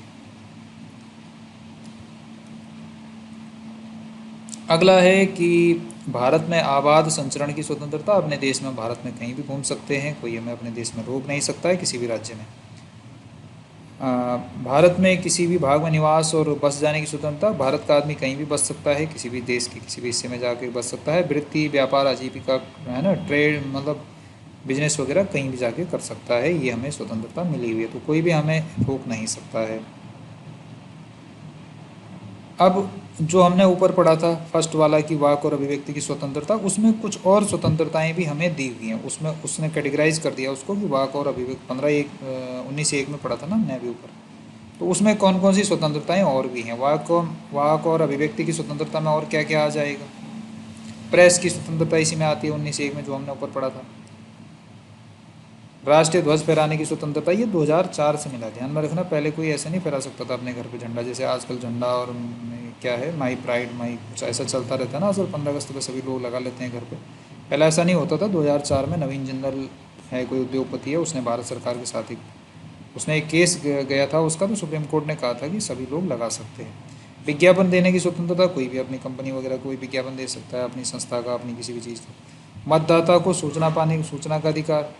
अगला है कि भारत में आबाद संचरण की स्वतंत्रता। अपने देश में, भारत में कहीं भी घूम सकते हैं, कोई हमें अपने देश में रोक नहीं सकता है, किसी भी राज्य में। भारत में किसी भी भाग में निवास और बस जाने की स्वतंत्रता। भारत का आदमी कहीं भी बस सकता है, किसी भी देश के किसी भी हिस्से में जाकर बस सकता है। वृत्ति, व्यापार, आजीविका है ना, ट्रेड, मतलब बिजनेस वगैरह कहीं भी जाके कर सकता है, ये हमें स्वतंत्रता मिली हुई है, तो कोई भी हमें रोक नहीं सकता है। अब जो हमने ऊपर पढ़ा था फर्स्ट वाला कि वाक और अभिव्यक्ति की स्वतंत्रता, उसमें कुछ और स्वतंत्रताएं भी हमें दी हुई हैं। उसमें उसने कैटेगराइज कर दिया उसको कि वाक और अभिव्यक्ति 19 एक में पढ़ा था ना हमने अभी ऊपर। तो उसमें कौन कौन सी स्वतंत्रताएं और भी हैं, वाक और अभिव्यक्ति की स्वतंत्रता में और क्या क्या आ जाएगा। प्रेस की स्वतंत्रता इसी में आती है 19 एक में, जो हमने ऊपर पढ़ा था। राष्ट्रीय ध्वज फहराने की स्वतंत्रता ये 2004 से मिला, ध्यान में रखना। पहले कोई ऐसे नहीं फहरा सकता था अपने घर पे झंडा, जैसे आजकल झंडा और क्या है माई प्राइड माई कुछ ऐसा चलता रहता है ना, आजकल 15 अगस्त पे सभी लोग लगा लेते हैं घर पे। पहले ऐसा नहीं होता था। 2004 में नवीन जिंदल है कोई उद्योगपति है, उसने भारत सरकार के साथ ही उसने एक केस गया था उसका, तो सुप्रीम कोर्ट ने कहा था कि सभी लोग लगा सकते हैं। विज्ञापन देने की स्वतंत्रता, कोई भी अपनी कंपनी वगैरह कोई विज्ञापन दे सकता है, अपनी संस्था का, अपनी किसी भी चीज़ का। मतदाता को सूचना का अधिकार,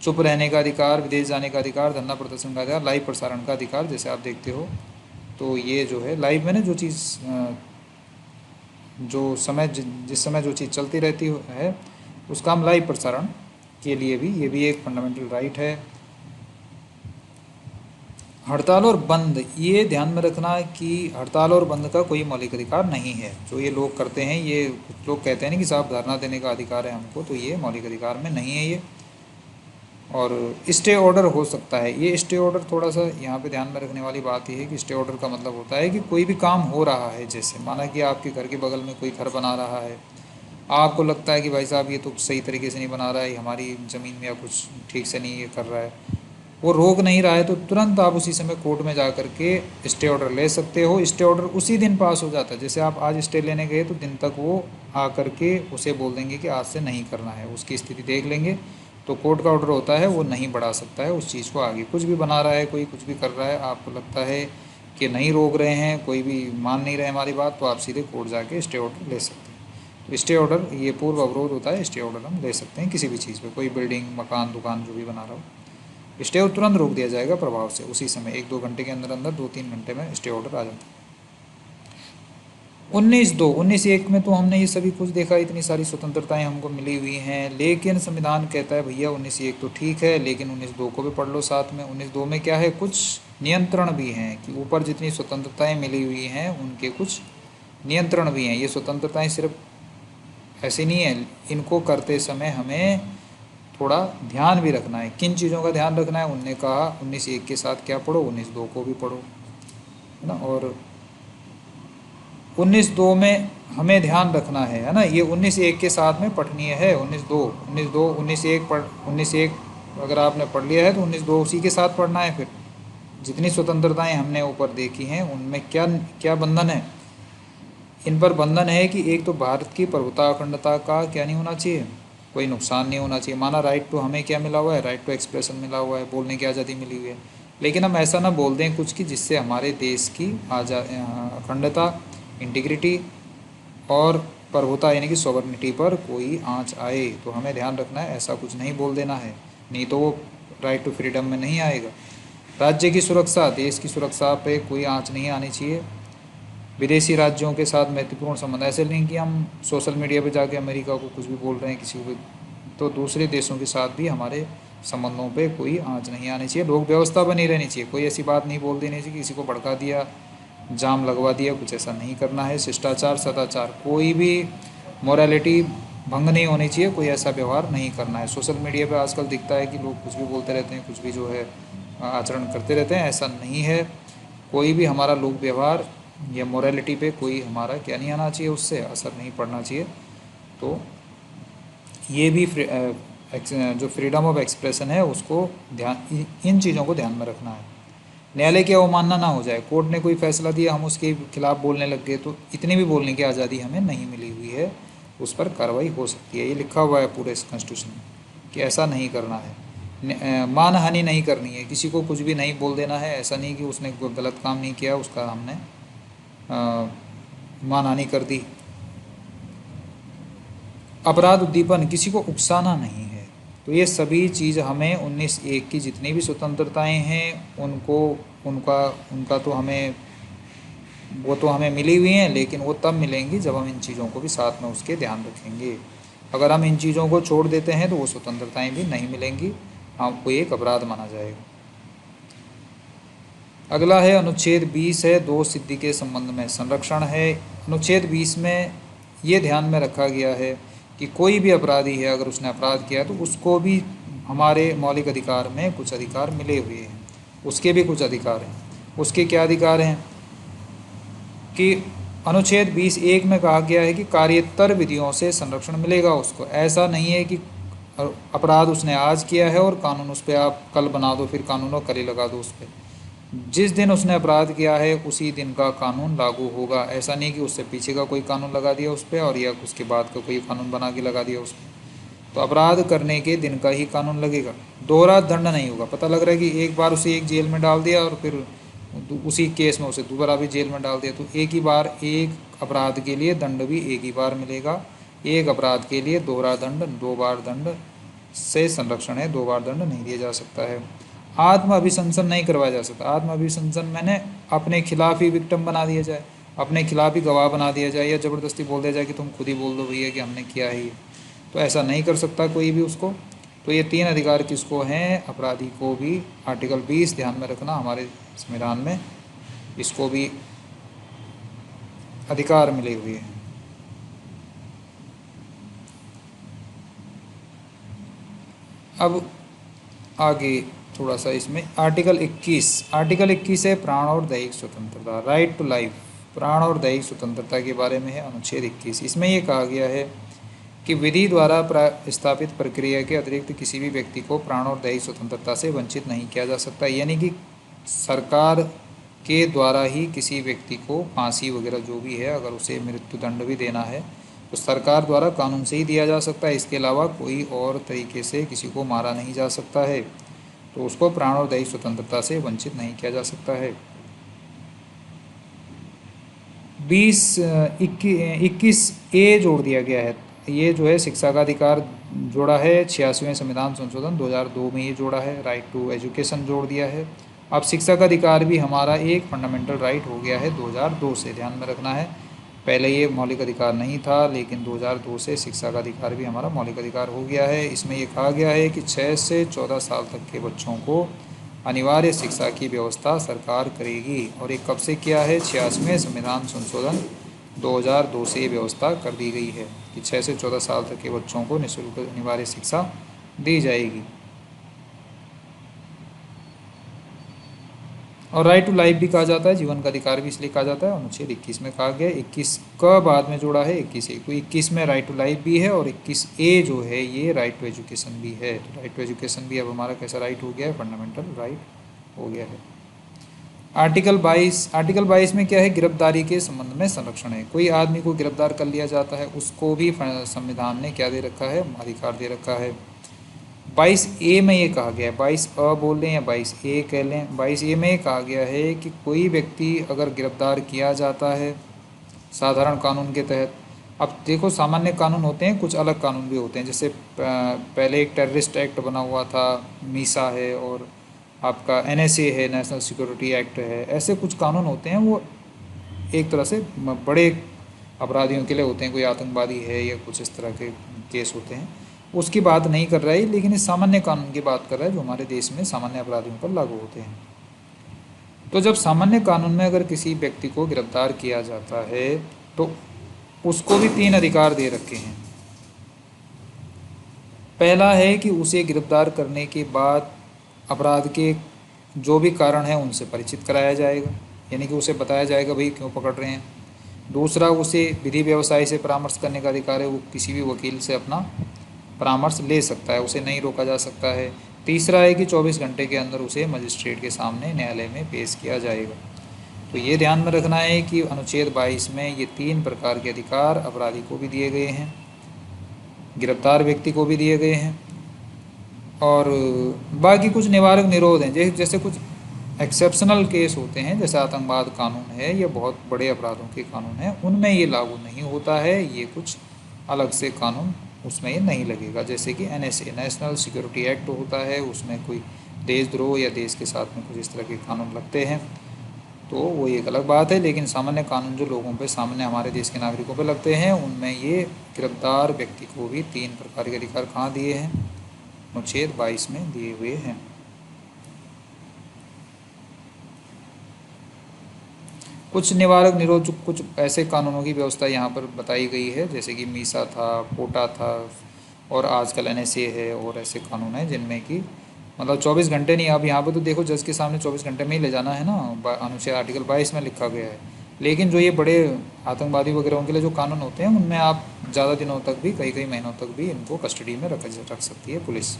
चुप रहने का अधिकार, विदेश जाने का अधिकार, धरना प्रदर्शन का अधिकार, लाइव प्रसारण का अधिकार। जैसे आप देखते हो तो ये जो है लाइव में ना जो चीज़ जो समय जिस समय जो चीज़ चलती रहती है उसका हम लाइव प्रसारण के लिए भी, ये भी एक फंडामेंटल राइट है। हड़ताल और बंद, ये ध्यान में रखना कि हड़ताल और बंद का कोई मौलिक अधिकार नहीं है। जो ये लोग करते हैं, ये कुछ लोग कहते हैं ना कि साहब धरना देने का अधिकार है हमको, तो ये मौलिक अधिकार में नहीं है ये। और स्टे ऑर्डर हो सकता है, ये स्टे ऑर्डर थोड़ा सा यहाँ पे ध्यान में रखने वाली बात ये है कि स्टे ऑर्डर का मतलब होता है कि कोई भी काम हो रहा है, जैसे माना कि आपके घर के बगल में कोई घर बना रहा है, आपको लगता है कि भाई साहब ये तो सही तरीके से नहीं बना रहा है, हमारी ज़मीन में या कुछ ठीक से नहीं ये कर रहा है, वो रोक नहीं रहा है, तो तुरंत आप उसी समय कोर्ट में जा कर के स्टे ऑर्डर ले सकते हो। स्टे ऑर्डर उसी दिन पास हो जाता है। जैसे आप आज स्टे लेने गए तो दिन तक वो आ कर के उसे बोल देंगे कि आज से नहीं करना है, उसकी स्थिति देख लेंगे, तो कोर्ट का ऑर्डर होता है वो नहीं बढ़ा सकता है उस चीज़ को आगे। कुछ भी बना रहा है कोई, कुछ भी कर रहा है, आपको लगता है कि नहीं रोक रहे हैं, कोई भी मान नहीं रहे हमारी बात, तो आप सीधे कोर्ट जाके स्टे ऑर्डर ले सकते हैं। तो स्टे ऑर्डर ये पूर्व अवरोध होता है, स्टे ऑर्डर हम ले सकते हैं किसी भी चीज़ पे, कोई बिल्डिंग मकान दुकान जो भी बना रहा हो, स्टे तुरंत रोक दिया जाएगा प्रभाव से, उसी समय 1-2 घंटे के अंदर अंदर 2-3 घंटे में स्टे ऑर्डर आ जाता है। 19-1 में तो हमने ये सभी कुछ देखा, इतनी सारी स्वतंत्रताएं हमको मिली हुई हैं, लेकिन संविधान कहता है भैया 19-1 तो ठीक है, लेकिन 19-2 को भी पढ़ लो साथ में। 19-2 में क्या है, कुछ नियंत्रण भी हैं कि ऊपर जितनी स्वतंत्रताएं मिली हुई हैं उनके कुछ नियंत्रण भी हैं। ये स्वतंत्रताएं सिर्फ ऐसे नहीं है, इनको करते समय हमें थोड़ा ध्यान भी रखना है। किन चीज़ों का ध्यान रखना है, उनने कहा 19-1 के साथ क्या पढ़ो, 19-2 को भी पढ़ो, है ना। और 19-2 में हमें ध्यान रखना है ना, ये 19-1 के साथ में पठनीय है। 19-2 19-1 पढ़ 19-1 अगर आपने पढ़ लिया है तो 19-2 उसी के साथ पढ़ना है। फिर जितनी स्वतंत्रताएं हमने ऊपर देखी हैं उनमें क्या क्या बंधन है, इन पर बंधन है कि एक तो भारत की प्रभुता अखंडता का क्या नहीं होना चाहिए, कोई नुकसान नहीं होना चाहिए। माना राइट टू हमें क्या मिला हुआ है, राइट टू एक्सप्रेशन मिला हुआ है, बोलने की आज़ादी मिली हुई है, लेकिन हम ऐसा ना बोल दें कुछ कि जिससे हमारे देश की अखंडता, इंटीग्रिटी और प्रभुता यानी कि सॉवरेनिटी पर कोई आंच आए, तो हमें ध्यान रखना है ऐसा कुछ नहीं बोल देना है, नहीं तो वो राइट टू फ्रीडम में नहीं आएगा। राज्य की सुरक्षा, देश की सुरक्षा पे कोई आंच नहीं आनी चाहिए। विदेशी राज्यों के साथ महत्वपूर्ण संबंध, ऐसे नहीं कि हम सोशल मीडिया पे जाके अमेरिका को कुछ भी बोल रहे हैं किसी को, तो दूसरे देशों के साथ भी हमारे संबंधों पे कोई आंच नहीं आनी चाहिए। लोक व्यवस्था बनी रहनी चाहिए, कोई ऐसी बात नहीं बोल देनी चाहिए किसी को भड़का दिया, जाम लगवा दिया, कुछ ऐसा नहीं करना है। शिष्टाचार सदाचार, कोई भी मोरालिटी भंग नहीं होनी चाहिए, कोई ऐसा व्यवहार नहीं करना है। सोशल मीडिया पे आजकल दिखता है कि लोग कुछ भी बोलते रहते हैं, कुछ भी जो है आचरण करते रहते हैं, ऐसा नहीं है। कोई भी हमारा लोक व्यवहार या मोरालिटी पे कोई हमारा क्या नहीं आना चाहिए, उससे असर नहीं पड़ना चाहिए। तो ये भी जो फ्रीडम ऑफ एक्सप्रेशन है उसको ध्यान, इन चीज़ों को ध्यान में रखना है। न्यायालय की अवमानना ना हो जाए, कोर्ट ने कोई फैसला दिया हम उसके खिलाफ बोलने लग गए, तो इतनी भी बोलने की आज़ादी हमें नहीं मिली हुई है, उस पर कार्रवाई हो सकती है। ये लिखा हुआ है पूरे इस कॉन्स्टिट्यूशन में कि ऐसा नहीं करना है। मानहानि नहीं करनी है, किसी को कुछ भी नहीं बोल देना है, ऐसा नहीं कि उसने कोई गलत काम नहीं किया उसका हमने मानहानि कर दी। अपराध उद्दीपन, किसी को उकसाना नहीं है। तो ये सभी चीज़ हमें 19-1 की जितनी भी स्वतंत्रताएं हैं उनको उनका तो हमें वो तो हमें मिली हुई हैं, लेकिन वो तब मिलेंगी जब हम इन चीज़ों को भी साथ में उसके ध्यान रखेंगे। अगर हम इन चीज़ों को छोड़ देते हैं तो वो स्वतंत्रताएं भी नहीं मिलेंगी, आपको एक अपराध माना जाएगा। अगला है अनुच्छेद 20 है, दोष सिद्धि के संबंध में संरक्षण है। अनुच्छेद 20 में ये ध्यान में रखा गया है कि कोई भी अपराधी है, अगर उसने अपराध किया तो उसको भी हमारे मौलिक अधिकार में कुछ अधिकार मिले हुए हैं, उसके भी कुछ अधिकार हैं। उसके क्या अधिकार हैं कि अनुच्छेद 20(1) में कहा गया है कि कार्यत्तर विधियों से संरक्षण मिलेगा उसको। ऐसा नहीं है कि अपराध उसने आज किया है और कानून उस पर आप कल बना दो, फिर कानून और कल ही लगा दो उस पर। जिस दिन उसने अपराध किया है उसी दिन का कानून लागू होगा। ऐसा नहीं कि उससे पीछे का कोई कानून लगा दिया उस पर और या उसके बाद का कोई कानून बना के लगा दिया उस पर। तो अपराध करने के दिन का ही कानून लगेगा, दोहरा दंड नहीं होगा। पता लग रहा है कि एक बार उसे एक जेल में डाल दिया और फिर उसी केस में उसे दोबारा भी जेल में डाल दिया, तो एक ही बार एक अपराध के लिए दंड भी एक ही बार मिलेगा। एक अपराध के लिए दोहरा दंड, 2 बार दंड से संरक्षण है, 2 बार दंड नहीं दिया जा सकता है। आत्म अभिशंसन नहीं करवाया जा सकता। आत्म अभिशंसन मैंने अपने खिलाफ ही विक्टिम बना दिया जाए, अपने खिलाफ ही गवाह बना दिया जाए, या ज़बरदस्ती बोल दिया जाए कि तुम खुद ही बोल दो भैया कि हमने किया है ये, तो ऐसा नहीं कर सकता कोई भी उसको। तो ये 3 अधिकार किसको हैं? अपराधी को भी। आर्टिकल 20 ध्यान में रखना, हमारे संविधान में इसको भी अधिकार मिले हुए हैं। अब आगे थोड़ा सा इसमें आर्टिकल 21 है प्राण और दैहिक स्वतंत्रता, राइट टू लाइफ। प्राण और दैहिक स्वतंत्रता के बारे में है अनुच्छेद 21। इसमें ये कहा गया है कि विधि द्वारा स्थापित प्रक्रिया के अतिरिक्त किसी भी व्यक्ति को प्राण और दैहिक स्वतंत्रता से वंचित नहीं किया जा सकता। यानी कि सरकार के द्वारा ही किसी व्यक्ति को फांसी वगैरह जो भी है, अगर उसे मृत्युदंड भी देना है तो सरकार द्वारा कानून से ही दिया जा सकता है। इसके अलावा कोई और तरीके से किसी को मारा नहीं जा सकता है, तो उसको प्राण और दैहिक स्वतंत्रता से वंचित नहीं किया जा सकता है। 21A जोड़ दिया गया है। ये जो है शिक्षा का अधिकार जोड़ा है, 86वें संविधान संशोधन 2002 में ये जोड़ा है। राइट टू एजुकेशन जोड़ दिया है। अब शिक्षा का अधिकार भी हमारा एक फंडामेंटल राइट हो गया है 2002 से, ध्यान में रखना है। पहले ये मौलिक अधिकार नहीं था, लेकिन 2002 से शिक्षा का अधिकार भी हमारा मौलिक अधिकार हो गया है। इसमें ये कहा गया है कि 6 से 14 साल तक के बच्चों को अनिवार्य शिक्षा की व्यवस्था सरकार करेगी। और ये कब से किया है? 86वें संविधान संशोधन 2002 से ये व्यवस्था कर दी गई है कि 6 से 14 साल तक के बच्चों को निःशुल्क अनिवार्य शिक्षा दी जाएगी। और राइट टू लाइफ भी कहा जाता है, जीवन का अधिकार भी इसलिए कहा जाता है। अनुच्छेद 21 में कहा गया, 21 का बाद में जोड़ा है 21A। तो 21 में राइट टू लाइफ भी है और 21A जो है ये राइट टू एजुकेशन भी है। तो राइट टू एजुकेशन भी अब हमारा कैसा राइट हो गया है? फंडामेंटल राइट हो गया है। आर्टिकल 22 में क्या है? गिरफ्तारी के संबंध में संरक्षण है। कोई आदमी को गिरफ्तार कर लिया जाता है, उसको भी संविधान ने क्या दे रखा है? अधिकार दे रखा है। 22A में ये कहा गया है, 22A बोल लें या 22A कह लें, 22A में ये कहा गया है कि कोई व्यक्ति अगर गिरफ्तार किया जाता है साधारण कानून के तहत। अब देखो, सामान्य कानून होते हैं, कुछ अलग कानून भी होते हैं। जैसे पहले एक टेररिस्ट एक्ट बना हुआ था, मीसा है, और आपका NSA है, नेशनल सिक्योरिटी एक्ट है। ऐसे कुछ कानून होते हैं, वो एक तरह से बड़े अपराधियों के लिए होते हैं, कोई आतंकवादी है या कुछ इस तरह के केस होते हैं। उसकी बात नहीं कर रहा है, लेकिन इस सामान्य कानून की बात कर रहा है जो हमारे देश में सामान्य अपराधियों पर लागू होते हैं। तो जब सामान्य कानून में अगर किसी व्यक्ति को गिरफ्तार किया जाता है तो उसको भी 3 अधिकार दे रखे हैं। पहला है कि उसे गिरफ्तार करने के बाद अपराध के जो भी कारण हैं उनसे परिचित कराया जाएगा, यानी कि उसे बताया जाएगा भाई क्यों पकड़ रहे हैं। दूसरा, उसे विधि व्यवसाय से परामर्श करने का अधिकार है, वो किसी भी वकील से अपना परामर्श ले सकता है, उसे नहीं रोका जा सकता है। तीसरा है कि 24 घंटे के अंदर उसे मजिस्ट्रेट के सामने न्यायालय में पेश किया जाएगा। तो ये ध्यान में रखना है कि अनुच्छेद 22 में ये 3 प्रकार के अधिकार अपराधी को भी दिए गए हैं, गिरफ्तार व्यक्ति को भी दिए गए हैं, और बाकी कुछ निवारक निरोध हैं। जैसे कुछ एक्सेप्शनल केस होते हैं, जैसे आतंकवाद कानून है, ये बहुत बड़े अपराधों के कानून हैं, उनमें ये लागू नहीं होता है। ये कुछ अलग से कानून उसमें ये नहीं लगेगा। जैसे कि NSA, नेशनल सिक्योरिटी एक्ट होता है, उसमें कोई देशद्रोह या देश के साथ में कुछ इस तरह के कानून लगते हैं, तो वो एक अलग बात है। लेकिन सामान्य कानून जो लोगों पे, सामान्य हमारे देश के नागरिकों पे लगते हैं, उनमें ये गिरफ्तार व्यक्ति को भी 3 प्रकार के अधिकार कहाँ दिए हैं? अनुच्छेद 22 में दिए हुए हैं। कुछ निवारक निरोध कुछ ऐसे कानूनों की व्यवस्था यहाँ पर बताई गई है, जैसे कि मीसा था, पोटा था, और आजकल एनएसए है, और ऐसे कानून हैं जिनमें कि मतलब 24 घंटे नहीं, अब यहाँ पर तो देखो जज के सामने 24 घंटे में ही ले जाना है ना, अनुच्छेद आर्टिकल 22 में लिखा गया है। लेकिन जो ये बड़े आतंकवादी वगैरह के लिए जो कानून होते हैं उनमें आप ज़्यादा दिनों तक भी, कई कई महीनों तक भी इनको कस्टडी में रख सकती है पुलिस।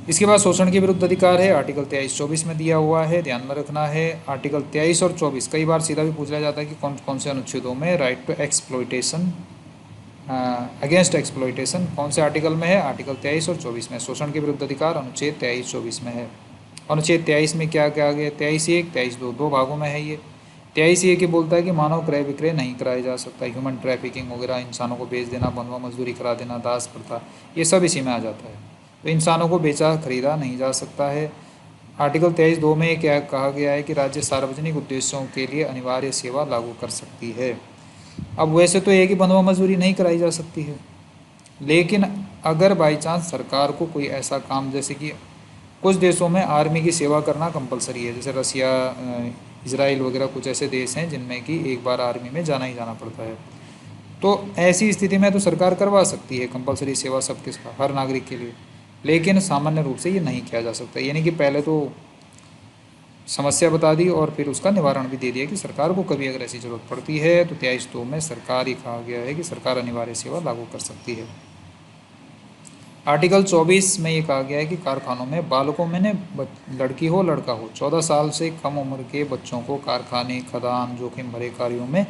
इसके बाद शोषण के विरुद्ध अधिकार है, आर्टिकल 23-24 में दिया हुआ है, ध्यान में रखना है। आर्टिकल 23 और 24 कई बार सीधा भी पूछ लिया जाता है कि कौन कौन से अनुच्छेदों में right to exploitation, against exploitation कौन से आर्टिकल में है, आर्टिकल 23 और 24 में। शोषण के विरुद्ध अधिकार अनुच्छेद 23-24 में है। अनुच्छेद 23 में क्या क्या आ गया, 23(1), 23(2), दो भागों में है ये। 23(1) ये बोलता है कि मानव क्रय विक्रय नहीं कराया जा सकता, ह्यूमन ट्रैफिकिंग वगैरह, इंसानों को बेच देना, बंधुआ मजदूरी करा देना, दास प्रथा, ये सब इसी में आ जाता है। तो इंसानों को बेचा खरीदा नहीं जा सकता है। आर्टिकल 23(2) में क्या कहा गया है कि राज्य सार्वजनिक उद्देश्यों के लिए अनिवार्य सेवा लागू कर सकती है। अब वैसे तो ये कि बंधुआ मजदूरी नहीं कराई जा सकती है, लेकिन अगर बाई चांस सरकार को कोई ऐसा काम, जैसे कि कुछ देशों में आर्मी की सेवा करना कंपलसरी है, जैसे रसिया, इजराइल वगैरह कुछ ऐसे देश हैं जिनमें कि एक बार आर्मी में जाना ही जाना पड़ता है। तो ऐसी स्थिति में तो सरकार करवा सकती है कंपलसरी सेवा सबके, हर नागरिक के लिए, लेकिन सामान्य रूप से ये नहीं किया जा सकता। यानी कि पहले तो समस्या बता दी और फिर उसका निवारण भी दे दिया कि सरकार को कभी अगर ऐसी ज़रूरत पड़ती है तो 23(2) में सरकार ही कहा गया है कि सरकार अनिवार्य सेवा लागू कर सकती है। आर्टिकल 24 में ये कहा गया है कि कारखानों में बालकों में, लड़की हो लड़का हो, 14 साल से कम उम्र के बच्चों को कारखाने, खदान, जोखिम भरे कार्यों में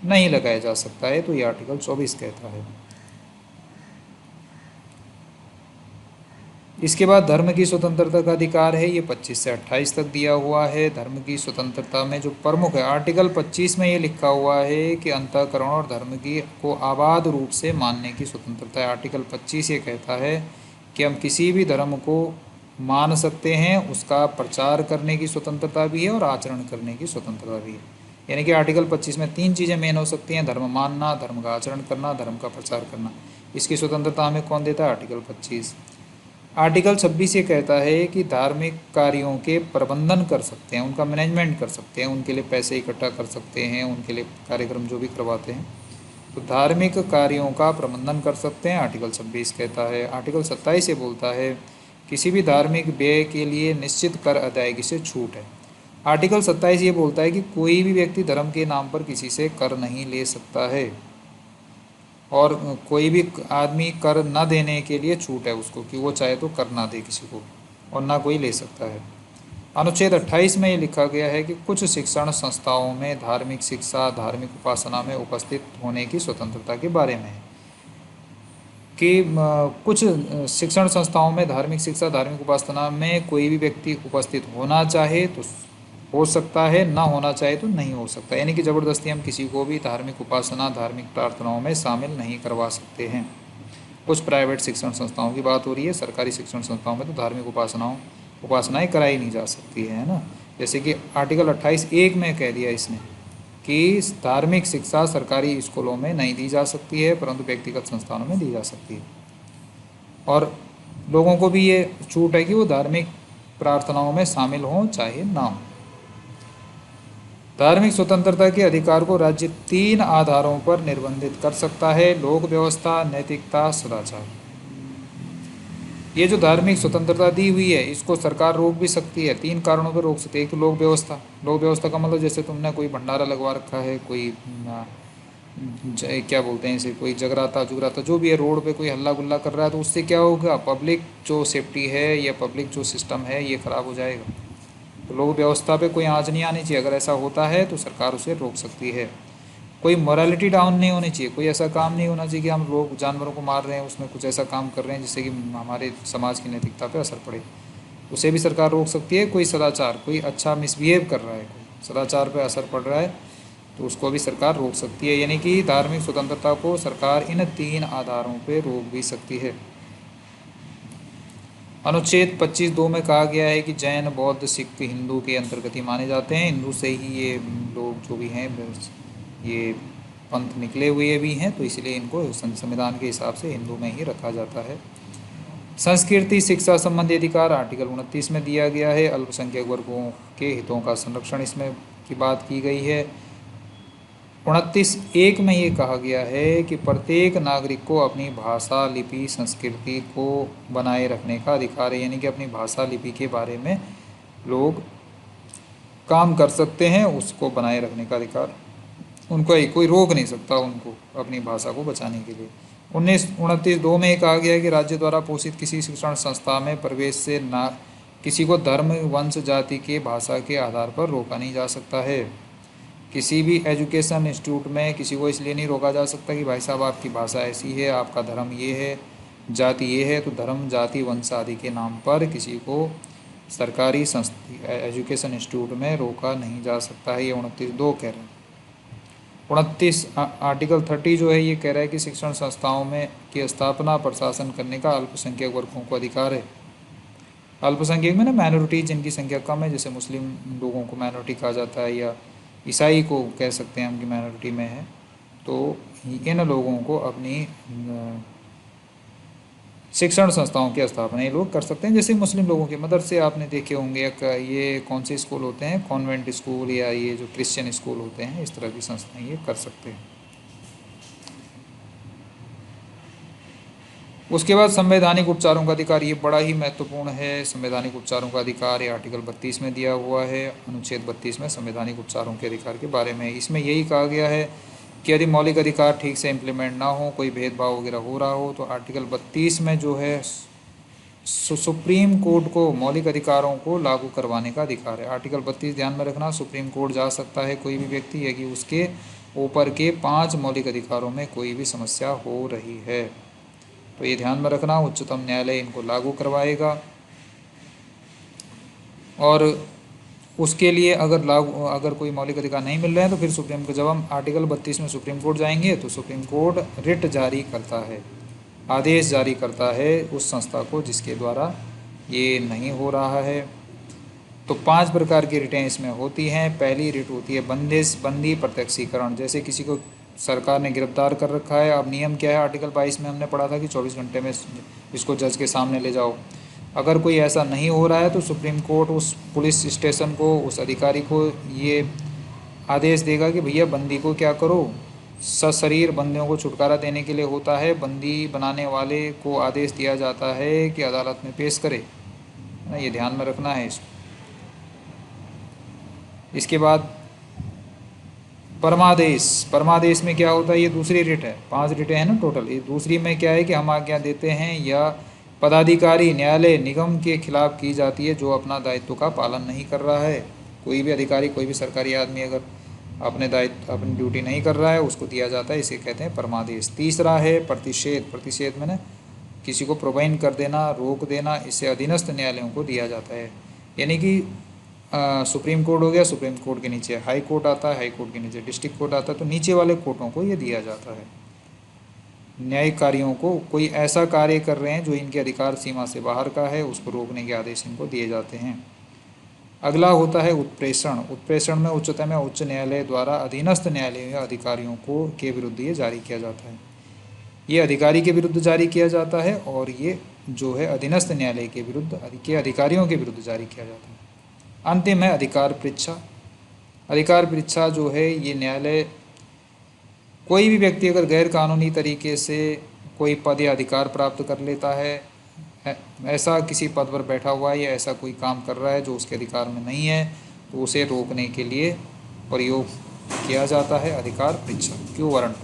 नहीं लगाया जा सकता है। तो ये आर्टिकल 24 कहता है। इसके बाद धर्म की स्वतंत्रता का अधिकार है, ये 25 से 28 तक दिया हुआ है। धर्म की स्वतंत्रता में जो प्रमुख है, आर्टिकल 25 में ये लिखा हुआ है कि अंतःकरण और धर्म की को आबाद रूप से मानने की स्वतंत्रता है। आर्टिकल 25 ये कहता है कि हम किसी भी धर्म को मान सकते हैं, उसका प्रचार करने की स्वतंत्रता भी है और आचरण करने की स्वतंत्रता भी है। यानी कि आर्टिकल 25 में 3 चीज़ें मेन हो सकती हैं, धर्म मानना, धर्म का आचरण करना, धर्म का प्रचार करना। इसकी स्वतंत्रता हमें कौन देता है, आर्टिकल 25। आर्टिकल 26 ये कहता है कि धार्मिक कार्यों के प्रबंधन कर सकते हैं, उनका मैनेजमेंट कर सकते हैं, उनके लिए पैसे इकट्ठा कर सकते हैं, उनके लिए कार्यक्रम जो भी करवाते हैं, तो धार्मिक कार्यों का प्रबंधन कर सकते हैं, आर्टिकल 26 कहता है। आर्टिकल 27 ये बोलता है किसी भी धार्मिक व्यय के लिए निश्चित कर अदायगी से छूट है। आर्टिकल 27 ये बोलता है कि कोई भी व्यक्ति धर्म के नाम पर किसी से कर नहीं ले सकता है, और कोई भी आदमी कर न देने के लिए छूट है उसको, कि वो चाहे तो कर ना दे किसी को, और ना कोई ले सकता है। अनुच्छेद 28 में ये लिखा गया है कि कुछ शिक्षण संस्थाओं में धार्मिक शिक्षा, धार्मिक उपासना में उपस्थित होने की स्वतंत्रता के बारे में है, कि कुछ शिक्षण संस्थाओं में धार्मिक शिक्षा, धार्मिक उपासना में कोई भी व्यक्ति उपस्थित होना चाहे तो हो सकता है, ना होना चाहे तो नहीं हो सकता। यानी कि ज़बरदस्ती हम किसी को भी धार्मिक उपासना, धार्मिक प्रार्थनाओं में शामिल नहीं करवा सकते हैं। कुछ प्राइवेट शिक्षण संस्थाओं की बात हो रही है, सरकारी शिक्षण संस्थाओं में तो धार्मिक उपासनाएं कराई नहीं जा सकती है ना। जैसे कि आर्टिकल 28(1) में कह दिया इसने कि धार्मिक शिक्षा सरकारी स्कूलों में नहीं दी जा सकती है, परंतु व्यक्तिगत संस्थानों में दी जा सकती है, और लोगों को भी ये छूट है कि वो धार्मिक प्रार्थनाओं में शामिल हों चाहे ना हो। धार्मिक स्वतंत्रता के अधिकार को राज्य 3 आधारों पर निर्बंधित कर सकता है, लोक व्यवस्था, नैतिकता, सदाचार। ये जो धार्मिक स्वतंत्रता दी हुई है इसको सरकार रोक भी सकती है, 3 कारणों पर रोक सकती है। एक तो लोक व्यवस्था, लोक व्यवस्था का मतलब जैसे तुमने कोई भंडारा लगवा रखा है, कोई क्या बोलते हैं इसे, कोई जगराता जुगराता जो भी है, रोड पे कोई हल्ला गुल्ला कर रहा है, तो उससे क्या होगा, पब्लिक जो सेफ्टी है या पब्लिक जो सिस्टम है ये ख़राब हो जाएगा। तो लोक व्यवस्था पे कोई आँच नहीं आनी चाहिए, अगर ऐसा होता है तो सरकार उसे रोक सकती है। कोई मोरालिटी डाउन नहीं होनी चाहिए, कोई ऐसा काम नहीं होना चाहिए कि हम लोग जानवरों को मार रहे हैं, उसमें कुछ ऐसा काम कर रहे हैं जिससे कि हमारे समाज की नैतिकता पे असर पड़े, उसे भी सरकार रोक सकती है। कोई सदाचार, कोई अच्छा मिसबिहेव कर रहा है, कोई सदाचार पे असर पड़ रहा है, तो उसको भी सरकार रोक सकती है। यानी कि धार्मिक स्वतंत्रता को सरकार इन 3 आधारों पर रोक भी सकती है। अनुच्छेद 25(2) में कहा गया है कि जैन, बौद्ध, सिख, हिंदू के अंतर्गत ही माने जाते हैं। हिंदू से ही ये लोग जो भी हैं ये पंथ निकले हुए भी हैं, तो इसलिए इनको संविधान के हिसाब से हिंदू में ही रखा जाता है। संस्कृति शिक्षा संबंधी अधिकार आर्टिकल 29 में दिया गया है। अल्पसंख्यक वर्गों के हितों का संरक्षण इसमें की बात की गई है। 29(1) में ये कहा गया है कि प्रत्येक नागरिक को अपनी भाषा, लिपि, संस्कृति को बनाए रखने का अधिकार है, यानी कि अपनी भाषा, लिपि के बारे में लोग काम कर सकते हैं, उसको बनाए रखने का अधिकार उनको कोई रोक नहीं सकता उनको अपनी भाषा को बचाने के लिए। 29(2) में कहा गया है कि राज्य द्वारा पोषित किसी शिक्षण संस्था में प्रवेश से ना किसी को धर्म, वंश, जाति के, भाषा के आधार पर रोका नहीं जा सकता है। किसी भी एजुकेशन इंस्टीट्यूट में किसी को इसलिए नहीं रोका जा सकता कि भाई साहब आपकी भाषा ऐसी है, आपका धर्म ये है, जाति ये है, तो धर्म, जाति, वंश आदि के नाम पर किसी को सरकारी एजुकेशन इंस्टीट्यूट में रोका नहीं जा सकता है। ये 29(2) कह रहे हैं। 29 आर्टिकल 30 जो है ये कह रहा है कि शिक्षण संस्थाओं में की स्थापना, प्रशासन करने का अल्पसंख्यक वर्गों को अधिकार है। अल्पसंख्यक में ना माइनॉरिटी जिनकी संख्या कम है, जैसे मुस्लिम लोगों को माइनॉरिटी कहा जाता है, या ईसाई को कह सकते हैं हम कि माइनॉरिटी में है, तो इन लोगों को अपनी शिक्षण संस्थाओं की स्थापना ये लोग कर सकते हैं। जैसे मुस्लिम लोगों के मदरसे आपने देखे होंगे, ये कौन से स्कूल होते हैं, कॉन्वेंट स्कूल या ये जो क्रिश्चियन स्कूल होते हैं, इस तरह की संस्थाएं ये कर सकते हैं। उसके बाद संवैधानिक उपचारों का अधिकार, ये बड़ा ही महत्वपूर्ण है। संवैधानिक उपचारों का अधिकार ये आर्टिकल 32 में दिया हुआ है। अनुच्छेद 32 में संवैधानिक उपचारों के अधिकार के बारे में इसमें यही कहा गया है कि यदि मौलिक अधिकार ठीक से इम्प्लीमेंट ना हो, कोई भेदभाव वगैरह हो रहा हो, तो आर्टिकल 32 में जो है सुप्रीम कोर्ट को मौलिक अधिकारों को लागू करवाने का अधिकार है। आर्टिकल 32 ध्यान में रखना, सुप्रीम कोर्ट जा सकता है कोई भी व्यक्ति, यदि उसके ऊपर के 5 मौलिक अधिकारों में कोई भी समस्या हो रही है, तो ये ध्यान में रखना। उच्चतम न्यायालय इनको लागू करवाएगा, और उसके लिए अगर कोई मौलिक अधिकार नहीं मिल रहे हैं तो फिर सुप्रीम कोर्ट, जब हम आर्टिकल 32 में सुप्रीम कोर्ट जाएंगे तो सुप्रीम कोर्ट रिट जारी करता है, आदेश जारी करता है उस संस्था को जिसके द्वारा ये नहीं हो रहा है। तो 5 प्रकार की रिटें इसमें होती हैं। पहली रिट होती है बंदी प्रत्यक्षीकरण, जैसे किसी को सरकार ने गिरफ्तार कर रखा है, अब नियम क्या है, आर्टिकल 22 में हमने पढ़ा था कि 24 घंटे में इसको जज के सामने ले जाओ। अगर कोई ऐसा नहीं हो रहा है तो सुप्रीम कोर्ट उस पुलिस स्टेशन को, उस अधिकारी को ये आदेश देगा कि भैया बंदी को क्या करो, सशरीर बंदियों को छुटकारा देने के लिए होता है, बंदी बनाने वाले को आदेश दिया जाता है कि अदालत में पेश करे, ना, ये ध्यान में रखना है इसको। इसके बाद परमादेश में क्या होता है, ये दूसरी रिट है, 5 रिटें हैं ना टोटल। ये दूसरी में क्या है कि हम आज्ञा देते हैं या पदाधिकारी, न्यायालय, निगम के खिलाफ की जाती है जो अपना दायित्व का पालन नहीं कर रहा है। कोई भी अधिकारी, कोई भी सरकारी आदमी अगर अपनी ड्यूटी नहीं कर रहा है, उसको दिया जाता है, इसे कहते हैं परमादेश। तीसरा है प्रतिषेध में ना किसी को प्रोवाइड कर देना, रोक देना, इसे अधीनस्थ न्यायालयों को दिया जाता है। यानी कि सुप्रीम कोर्ट हो गया, सुप्रीम कोर्ट के नीचे हाई कोर्ट आता है, हाई कोर्ट के नीचे डिस्ट्रिक्ट कोर्ट आता है, तो नीचे वाले कोर्टों को ये दिया जाता है। न्यायिक कार्यों को, कोई ऐसा कार्य कर रहे हैं जो इनके अधिकार सीमा से बाहर का है, उसको रोकने के आदेश इनको दिए जाते हैं। अगला होता है उत्प्रेषण में उच्चतम या उच्च न्यायालय द्वारा अधीनस्थ न्यायालयों या अधिकारियों को के विरुद्ध ये जारी किया जाता है। ये अधिकारी के विरुद्ध जारी किया जाता है, और ये जो है अधीनस्थ न्यायालय के विरुद्ध के अधिकारियों के विरुद्ध जारी किया जाता है। अंतिम है अधिकार परीक्षा जो है, ये न्यायालय, कोई भी व्यक्ति अगर गैर कानूनी तरीके से कोई पद या अधिकार प्राप्त कर लेता है, ऐसा किसी पद पर बैठा हुआ है या ऐसा कोई काम कर रहा है जो उसके अधिकार में नहीं है, तो उसे रोकने के लिए प्रयोग किया जाता है अधिकार परीक्षा, क्यों वारंट।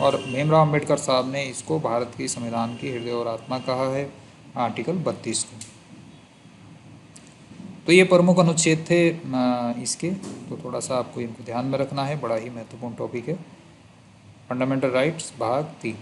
और भीमराव अम्बेडकर साहब ने इसको भारत की संविधान की हृदय और आत्मा कहा है, आर्टिकल 32 को। तो ये प्रमुख अनुच्छेद थे इसके, तो थोड़ा सा आपको इनको ध्यान में रखना है, बड़ा ही महत्वपूर्ण टॉपिक है। फंडामेंटल राइट्स भाग 3।